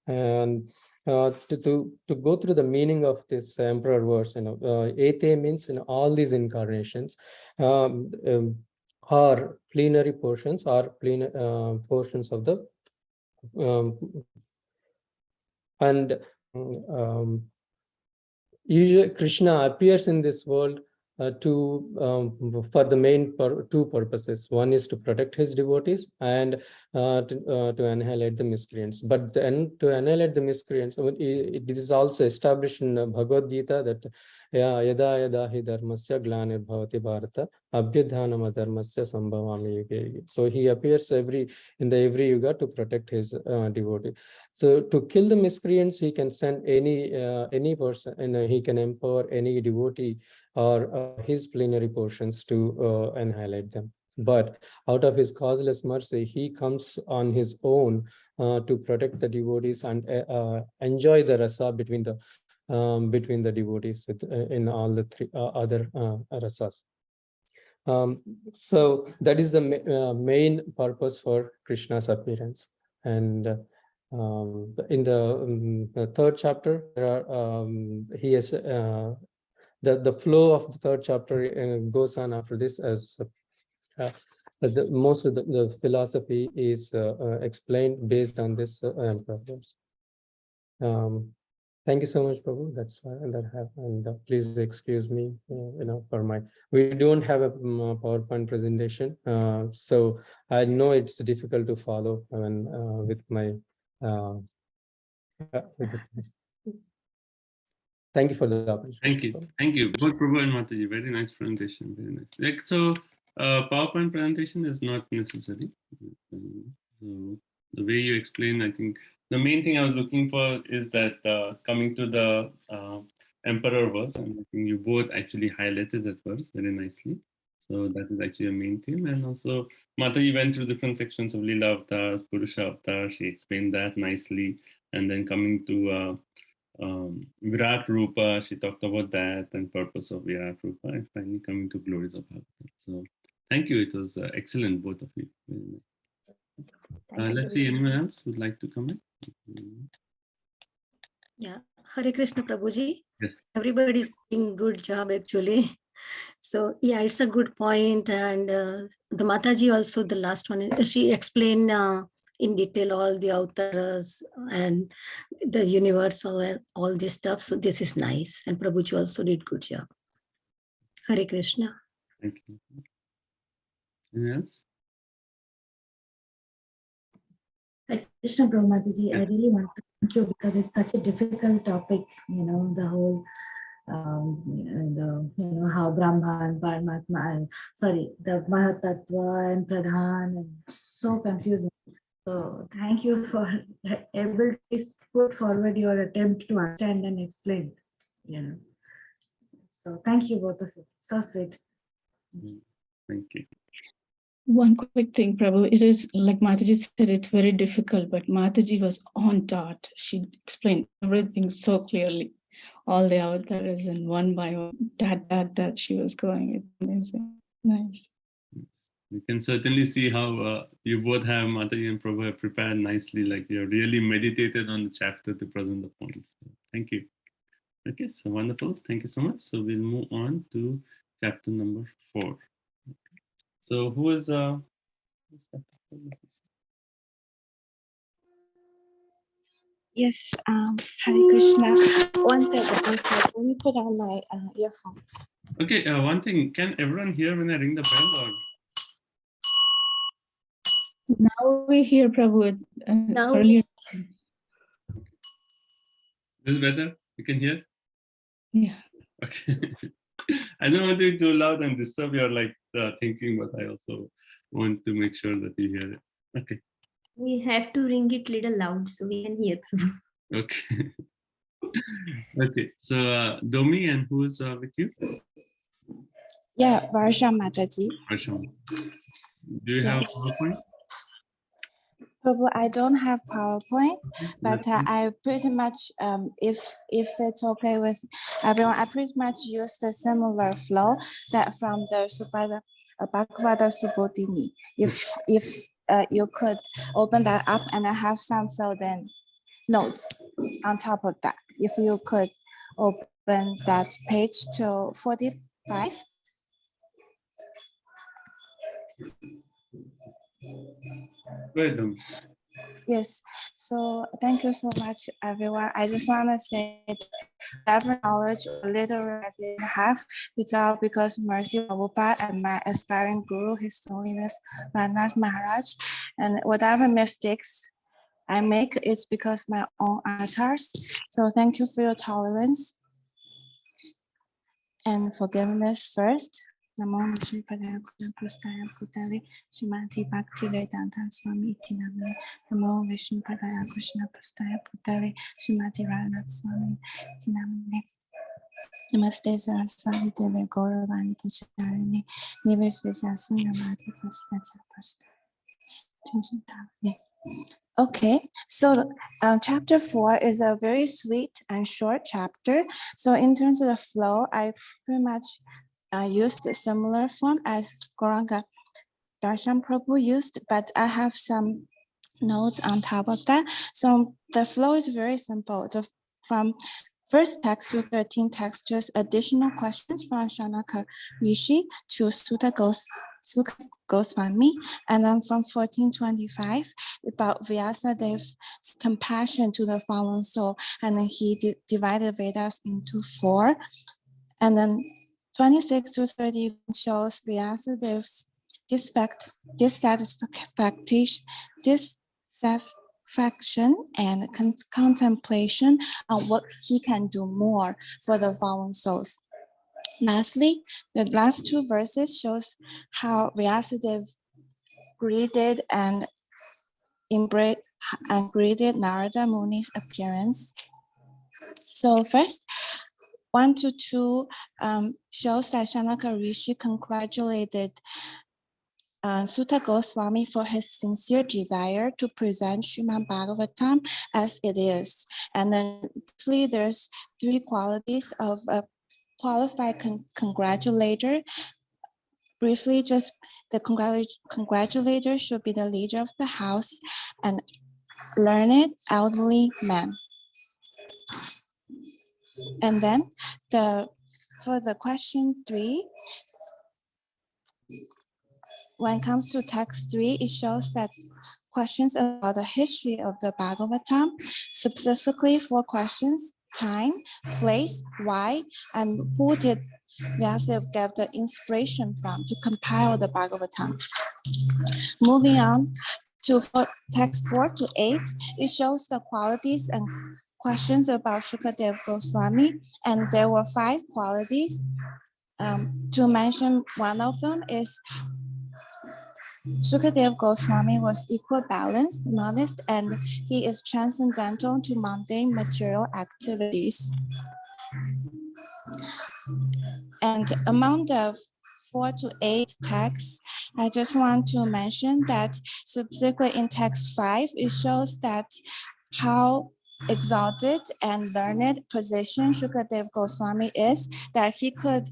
And to go through the meaning of this emperor verse, you know, Ete means in all these incarnations are plenary portions, or portions of the usually Krishna appears in this world for the main two purposes. One is to protect his devotees, and to annihilate the miscreants. But then to annihilate the miscreants, it is also established in Bhagavad Gita that yada yada hi dharmasya glanir bhavati bharata abhyadhanam adharmasya sambhavami yuge yuge. So he appears in every yuga to protect his devotee. So to kill the miscreants, he can send any person, and he can empower any devotee or his plenary portions to annihilate them. But out of his causeless mercy, he comes on his own to protect the devotees and enjoy the rasa between the devotees in all the three other rasas. So that is the main purpose for Krishna's appearance. And in the third chapter, there are, he has the flow of the third chapter goes on after this, as most of the philosophy is explained based on this problems. Thank you so much, Prabhu. That's that I have, and please excuse me, you know, for we don't have a PowerPoint presentation, so I know it's difficult to follow with my. Thank you for the opportunity. Thank you. Both Prabhu and Mataji, very nice presentation. Very nice. Like, so, PowerPoint presentation is not necessary. So the way you explain, I think the main thing I was looking for is that coming to the Emperor verse, and I think you both actually highlighted that verse very nicely. So that is actually a main theme. And also, Mataji went through different sections of Lila Avatars, Purusha Avatar. She explained that nicely. And then coming to Virat Rupa, she talked about that and purpose of Virat Rupa, and finally coming to glories of Bhagavatam. So thank you. It was excellent, both of you. Let's see, anyone else would like to comment? Yeah, Hare Krishna Prabhuji. Yes. Everybody's doing good job actually. So yeah, it's a good point. And the Mataji also, the last one, she explained in detail all the avatars and the universe, all this stuff. So this is nice. And Prabhuji also did good job. Hare Krishna. Thank you. Anyone else? Hare Krishna Prabhu Mataji, I really want to thank you because it's such a difficult topic, you know, the whole how Brahma and Paramatma, the Mahatattva and Pradhan, and so confusing. So thank you for able to put forward your attempt to understand and explain. You know, so thank you both of you. So sweet. Thank you. One quick thing, Prabhu. It is like Mataji said, it's very difficult, but Mataji was on dot. She explained everything so clearly. All the avatars and one by one, that she was going. It's amazing. Nice. You can certainly see how you both have, Mataji and Prabhu, have prepared nicely. Like you really meditated on the chapter to present the points. So, thank you. Okay, so wonderful. Thank you so much. So we'll move on to chapter number 4. So who is Yes, Hare Krishna. One second, I'm sorry. Let me put on my earphone. Okay, one thing, can everyone hear when I ring the bell? Or Now we hear Prabhu. Now- Earlier. This is better? You can hear? Yeah. Okay. I don't want to be too loud and disturb your thinking, but I also want to make sure that you hear it. Okay. We have to ring it little loud so we can hear. Okay. Okay. So Domi, and who is with you? Yeah, Varsha Mataji. Varsha. Do you have a PowerPoint? Prabhu, I don't have PowerPoint, but I pretty much, if it's okay with everyone, I pretty much use the similar flow that from the Bhagavata Subodhini. If you could open that up and I have some filled in notes on top of that. If you could open that page to 45. Go ahead, Domi. Yes, so thank you so much, everyone. I just want to say whatever knowledge or literacy I have, it's all because Mercy Prabhupada and my aspiring guru, His Holiness Raghunath Maharaj, and whatever mistakes I make, it's because my own avatars. So thank you for your tolerance and forgiveness first. Namo Vishnu Padaya Krishna Prasthaya Bhutale Srimati Bhaktivedanta Swami Iti Namah. Namo Vishnu Padaya Krishna Prasthaya Bhutale Srimati Raghunath Swami Iti Namah. Namaste Saraswati Devi Gauravani Pujarini Niveshesha Sunyamati Prastacha Prasta. Okay, so chapter 4 is a very sweet and short chapter. So in terms of the flow, I pretty much used a similar form as Gauranga Darshan Prabhu used, but I have some notes on top of that. So the flow is very simple. From first text to 13 text, just additional questions from Shanaka Rishi to Sutta Goswami, and then from 1425 about Vyasadeva's compassion to the fallen soul, and then he divided Vedas into 4, and then 26 to 30 shows Vyasadeva's dissatisfaction and contemplation on what he can do more for the fallen souls. Lastly, the last 2 verses shows how Vyasadeva greeted Narada Muni's appearance. So first, 1 to 2 shows that Shanaka Rishi congratulated Sutta Goswami for his sincere desire to present Srimad Bhagavatam as it is. And then there's 3 qualities of a qualified congratulator. Briefly, just the congratulator should be the leader of the house and learned elderly man. And then for the question 3, when it comes to text 3, it shows that questions about the history of the Bhagavatam, specifically 4 questions: time, place, why, and who did Vyasadeva get the inspiration from to compile the Bhagavatam. Moving on to text 4 to 8, it shows the qualities and questions about Shukadeva Goswami, and there were 5 qualities. To mention one of them is Shukadeva Goswami was equal balanced, modest, and he is transcendental to mundane material activities. And among the 4 to 8 texts, I just want to mention that specifically in text 5, it shows that how exalted and learned position Shukadeva Goswami is, that he could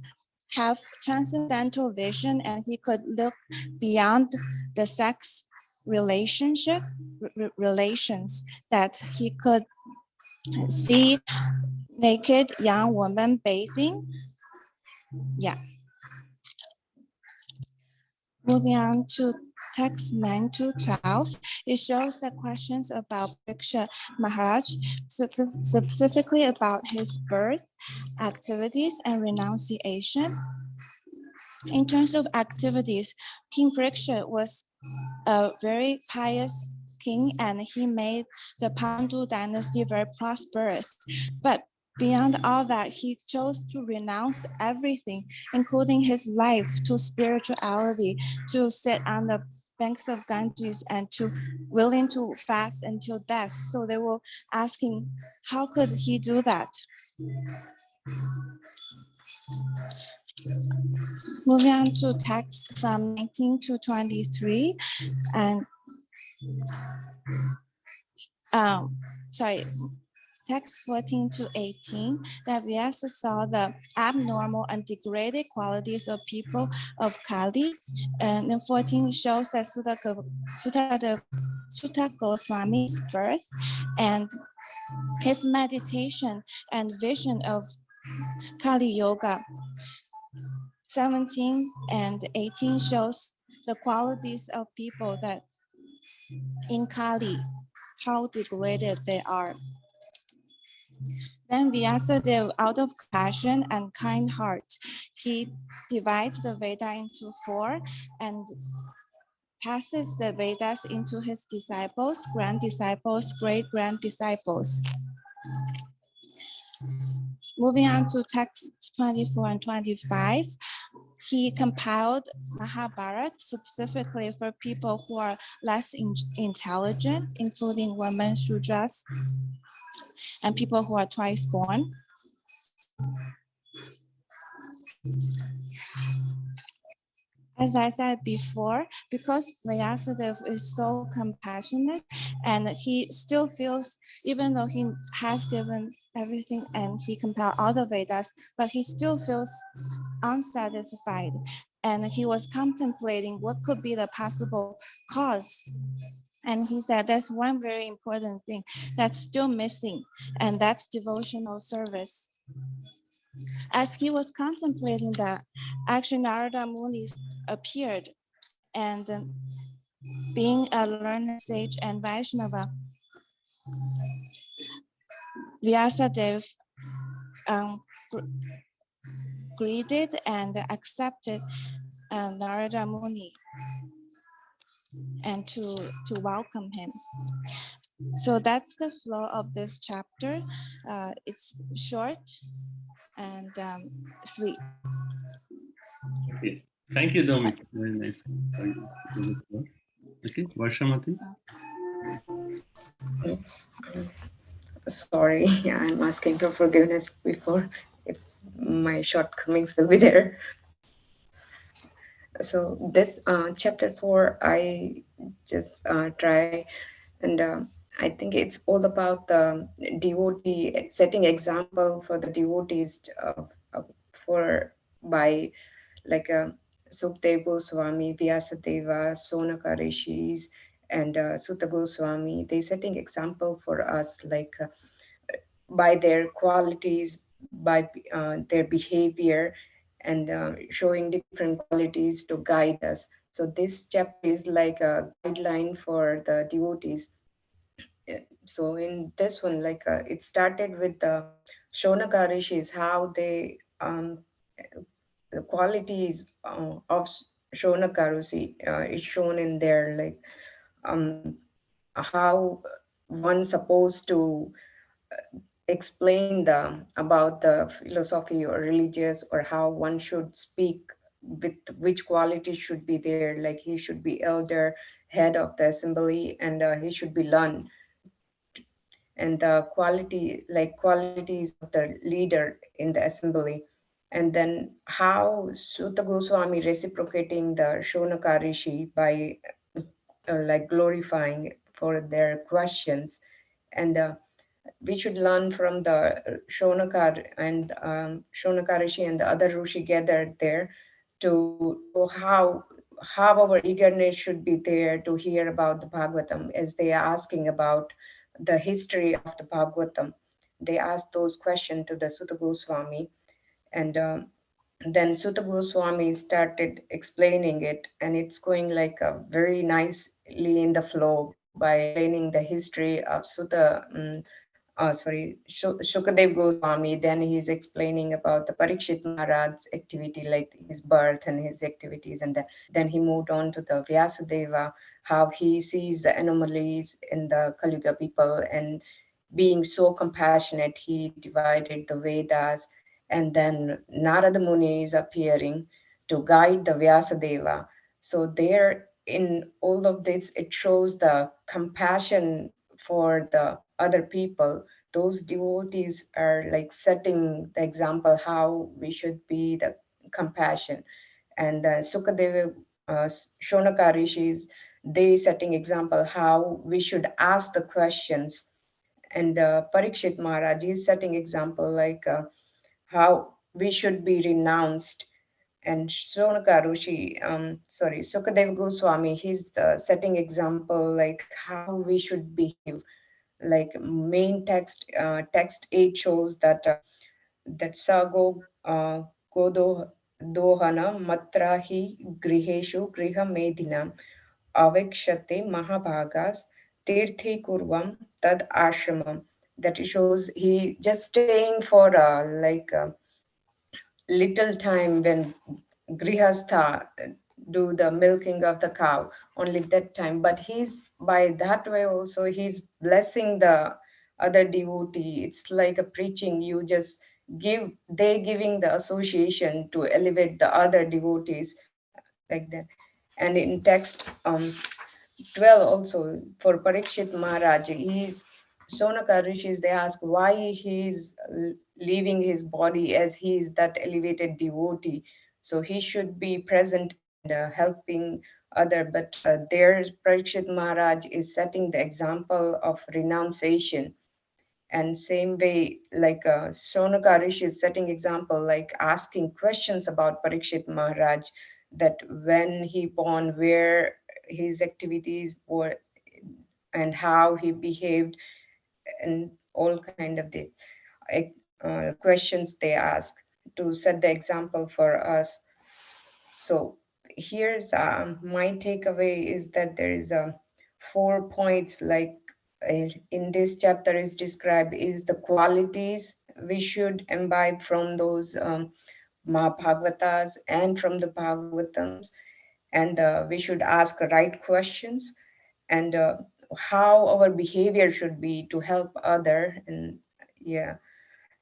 have transcendental vision and he could look beyond the sex relations, that he could see naked young women bathing. Yeah. Moving on to text 9 to 12, it shows the questions about Pariksha Maharaj, specifically about his birth, activities, and renunciation. In terms of activities, King Pariksha was a very pious king, and he made the Pandu dynasty very prosperous. But beyond all that, he chose to renounce everything, including his life, to spirituality, to sit on the banks of Ganges, and to willing to fast until death. So they were asking, how could he do that? Moving on to text from 19 to 23, and text 14 to 18, that Vyasa saw the abnormal and degraded qualities of people of Kali. And then 14 shows that Sutta Goswami's birth and his meditation and vision of Kali Yoga. 17 and 18 shows the qualities of people that in Kali, how degraded they are. Then Vyasadeva, out of compassion and kind heart, he divides the Veda into 4 and passes the Vedas into his disciples, grand disciples, great-grand disciples. Moving on to text 24 and 25, he compiled Mahabharata specifically for people who are less intelligent, including women, Shudras, and people who are twice born. As I said before, because Vyasadeva is so compassionate and he still feels, even though he has given everything and he compiled all the Vedas, but he still feels unsatisfied. And he was contemplating what could be the possible cause. And he said, there's one very important thing that's still missing, and that's devotional service. As he was contemplating that, actually Narada Muni appeared, and being a learned sage and Vaishnava, Vyasadeva greeted and accepted Narada Muni and to welcome him. So that's the flow of this chapter. It's short and sweet. Okay. Thank you, Domi. Very nice. Okay, Varshamati. Oops. Sorry, I'm asking for forgiveness before if my shortcomings will be there. So this chapter 4, I just try, and I think it's all about the devotee, setting example for the devotees for by like Sukdev Goswami, Vyasadeva, Sonaka Rishis, and Sutta Goswami. They setting example for us, like by their qualities, by their behavior, and showing different qualities to guide us. So this chapter is like a guideline for the devotees. So in this one, like it started with the Shonaka Rishis, how they the qualities of Shonaka Rishi is shown in there, like how one supposed to explain about the philosophy or religious, or how one should speak, with which qualities should be there, like he should be elder, head of the assembly, and he should be learned, and the qualities of the leader in the assembly. And then how Sutta Goswami reciprocating the Shonaka Rishi by like glorifying for their questions. And we should learn from the Shonaka and Shonaka Rishi and the other Rishi gathered there to how our eagerness should be there to hear about the Bhagavatam, as they are asking about the history of the Bhagavatam. They asked those questions to the Sutta Goswami, and then Sutta Goswami started explaining it, and it's going like very nicely in the flow by explaining the history of Shukadev Goswami. Then he's explaining about the Parikshit Maharaj's activity, like his birth and his activities. And then he moved on to the Vyasadeva, how he sees the anomalies in the Kaliuga people, and being so compassionate, he divided the Vedas. And then Narada Muni is appearing to guide the Vyasadeva. So there in all of this, it shows the compassion for the other people. Those devotees are like setting the example how we should be the compassion. And Sukadeva, Shonaka rishis, they setting example how we should ask the questions. And Parikshit Maharaj is setting example like how we should be renounced. And Shonaka Rishi, Sukadeva Goswami, he's setting example like how we should behave. Like main text 8 shows that sago godo dohana matrahi griheshu griha medina avekshate mahabhagas tirthi kurvam tad ashramam. That it shows he just staying for little time when grihastha do the milking of the cow, only that time. But he's by that way also he's blessing the other devotee. It's like a preaching, you just they giving the association to elevate the other devotees, like that. And in text 12 also, for Parikshit Maharaj, he's Sonaka Rishis, they ask why he's leaving his body as he is that elevated devotee. So he should be present and helping other. But there Parikshit Maharaj is setting the example of renunciation. And same way, like Sonaka Rishi is setting example, like asking questions about Parikshit Maharaj, that when he born, where his activities were, and how he behaved, and all kind of the questions they ask to set the example for us. So here's my takeaway is that there is 4 points like in this chapter is described is the qualities we should imbibe from those Mahabhagavatas and from the Bhagavatams, and we should ask right questions, and how our behavior should be to help other. And yeah,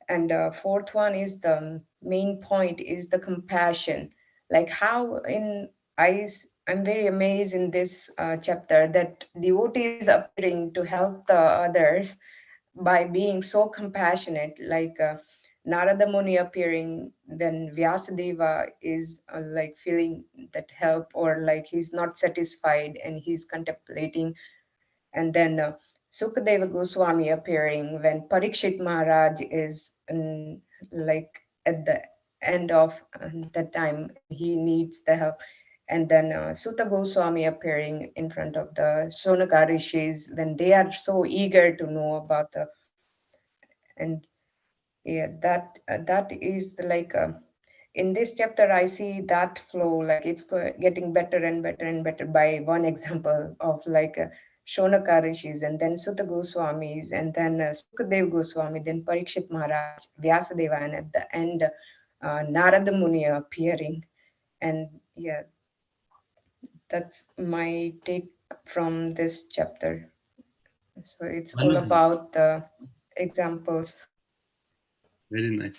and fourth one is the main point is the compassion, like how I'm very amazed in this chapter that devotees appearing to help the others by being so compassionate, like Narada Muni appearing, then Vyasadeva is like feeling that help, or like he's not satisfied and he's contemplating. And then Sukadeva Goswami appearing when Parikshit Maharaj is like at the end of the time he needs the help. And then Sutta Goswami appearing in front of the Sonaka Rishis when they are so eager to know about the. And yeah, that is like in this chapter I see that flow, like it's getting better and better and better by one example of like Shonaka Rishis, and then Sutta Goswamis, and then Sukadev Goswami, then Parikshit Maharaj, Vyasadeva, and at the end Narada Muni appearing. And yeah, that's my take from this chapter. So it's all Wonderful. about the examples. Very nice.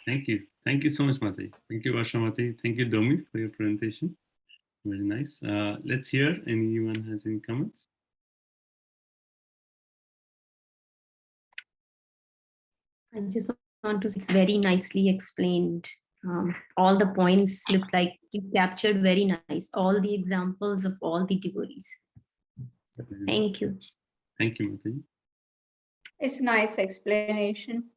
Thank you. Thank you so much, Mati. Thank you, Varshamati. Thank you, Domi, for your presentation. Very nice. Let's hear anyone has any comments. I just want to say it's very nicely explained. All the points looks like you captured very nice. All the examples of all the devotees. So, thank you. Thank you, Mati. It's a nice explanation.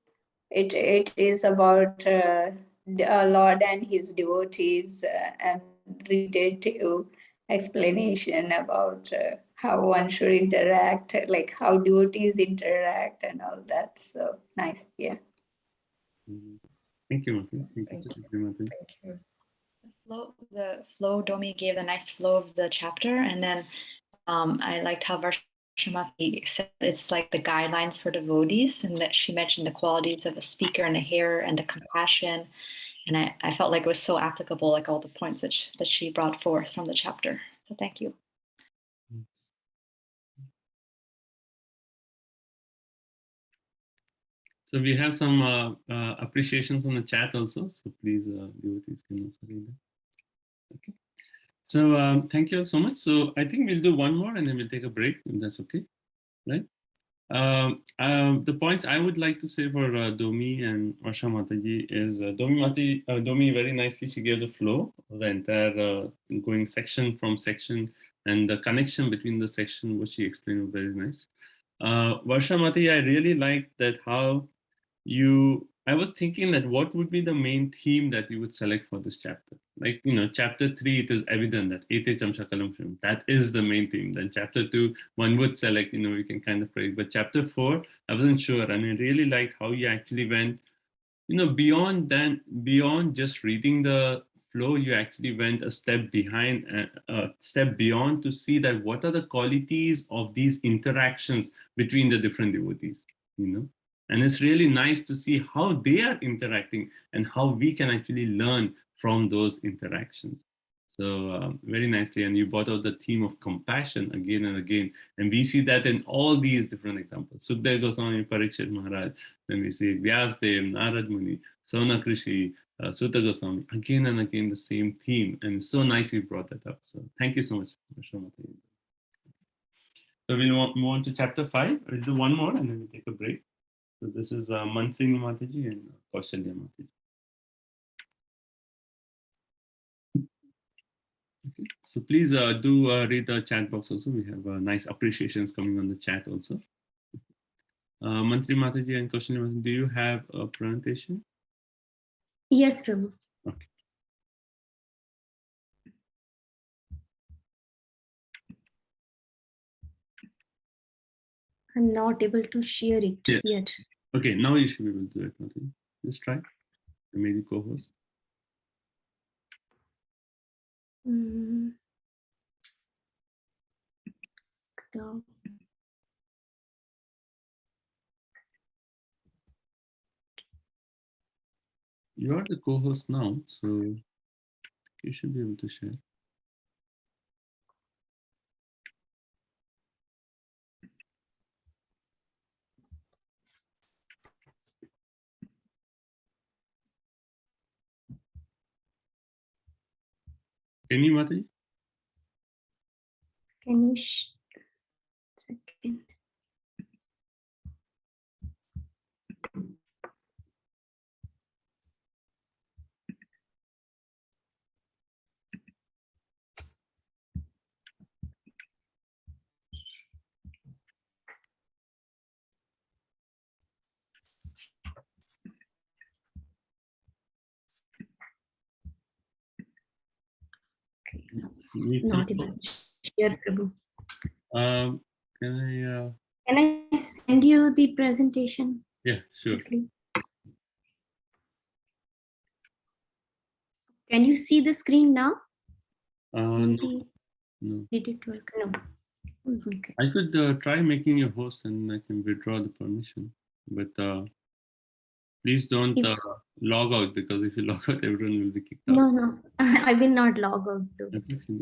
It is about Lord and his devotees and relative explanation about how one should interact, like how devotees interact and all that. So nice, yeah. Thank Thank you, Mati. Thank you so much, Mati. Thank you. The flow Domi gave the nice flow of the chapter, and then I liked how Varshamati said it's like the guidelines for devotees, and that she mentioned the qualities of a speaker and a hearer and the compassion, and I felt like it was so applicable, like all the points that she brought forth from the chapter. So thank you. So we have some appreciations on the chat also. So please, devotees can also read them. Okay. So thank you all so much. So I think we'll do one more and then we'll take a break, if that's okay, right? The points I would like to say for Domi and Varsha Mataji is Domi very nicely, she gave the flow of the entire going section from section, and the connection between the section, which she explained was very nice. Varsha Mataji, I really liked that how I was thinking that what would be the main theme that you would select for this chapter? Like, chapter 3, it is evident that Ete Chamshakalam Shrim, that is the main theme. Then chapter 2, one would select, we can kind of pray. But chapter 4, I wasn't sure. And I really liked how you actually went, beyond just reading the flow, you actually went a step beyond to see that what are the qualities of these interactions between the different devotees, And it's really nice to see how they are interacting and how we can actually learn from those interactions. So very nicely, and you brought out the theme of compassion again and again, and we see that in all these different examples. Sukdev Goswami, Parikshit Maharaj, then we see Vyasadeva, Narad Muni, Sonakrishi, Sutta Goswami, again and again the same theme, and it's so nice you brought that up. So thank you so much. So we'll move on to chapter 5. We'll do one more and then we'll take a break. So this is Mantrini Mataji and Kaushalya Mataji. Okay. So please do read the chat box also. We have nice appreciations coming on the chat also. Mantri Mataji and Kaushalya Mataji, do you have a presentation? Yes, Prabhu. Okay. I'm not able to share it yet. Okay, now you should be able to do it, Mataji. Just try. I made you co-host. You are the co-host now, so you should be able to share. Can you, Mataji? Can you second? Not able to share, Prabhu. Can I send you the presentation? Yeah, sure. Quickly? Can you see the screen now? No. Did it work? No. Okay. I could try making you host and I can withdraw the permission, but please don't log out, because if you log out, everyone will be kicked out. No, I will not log out. Though.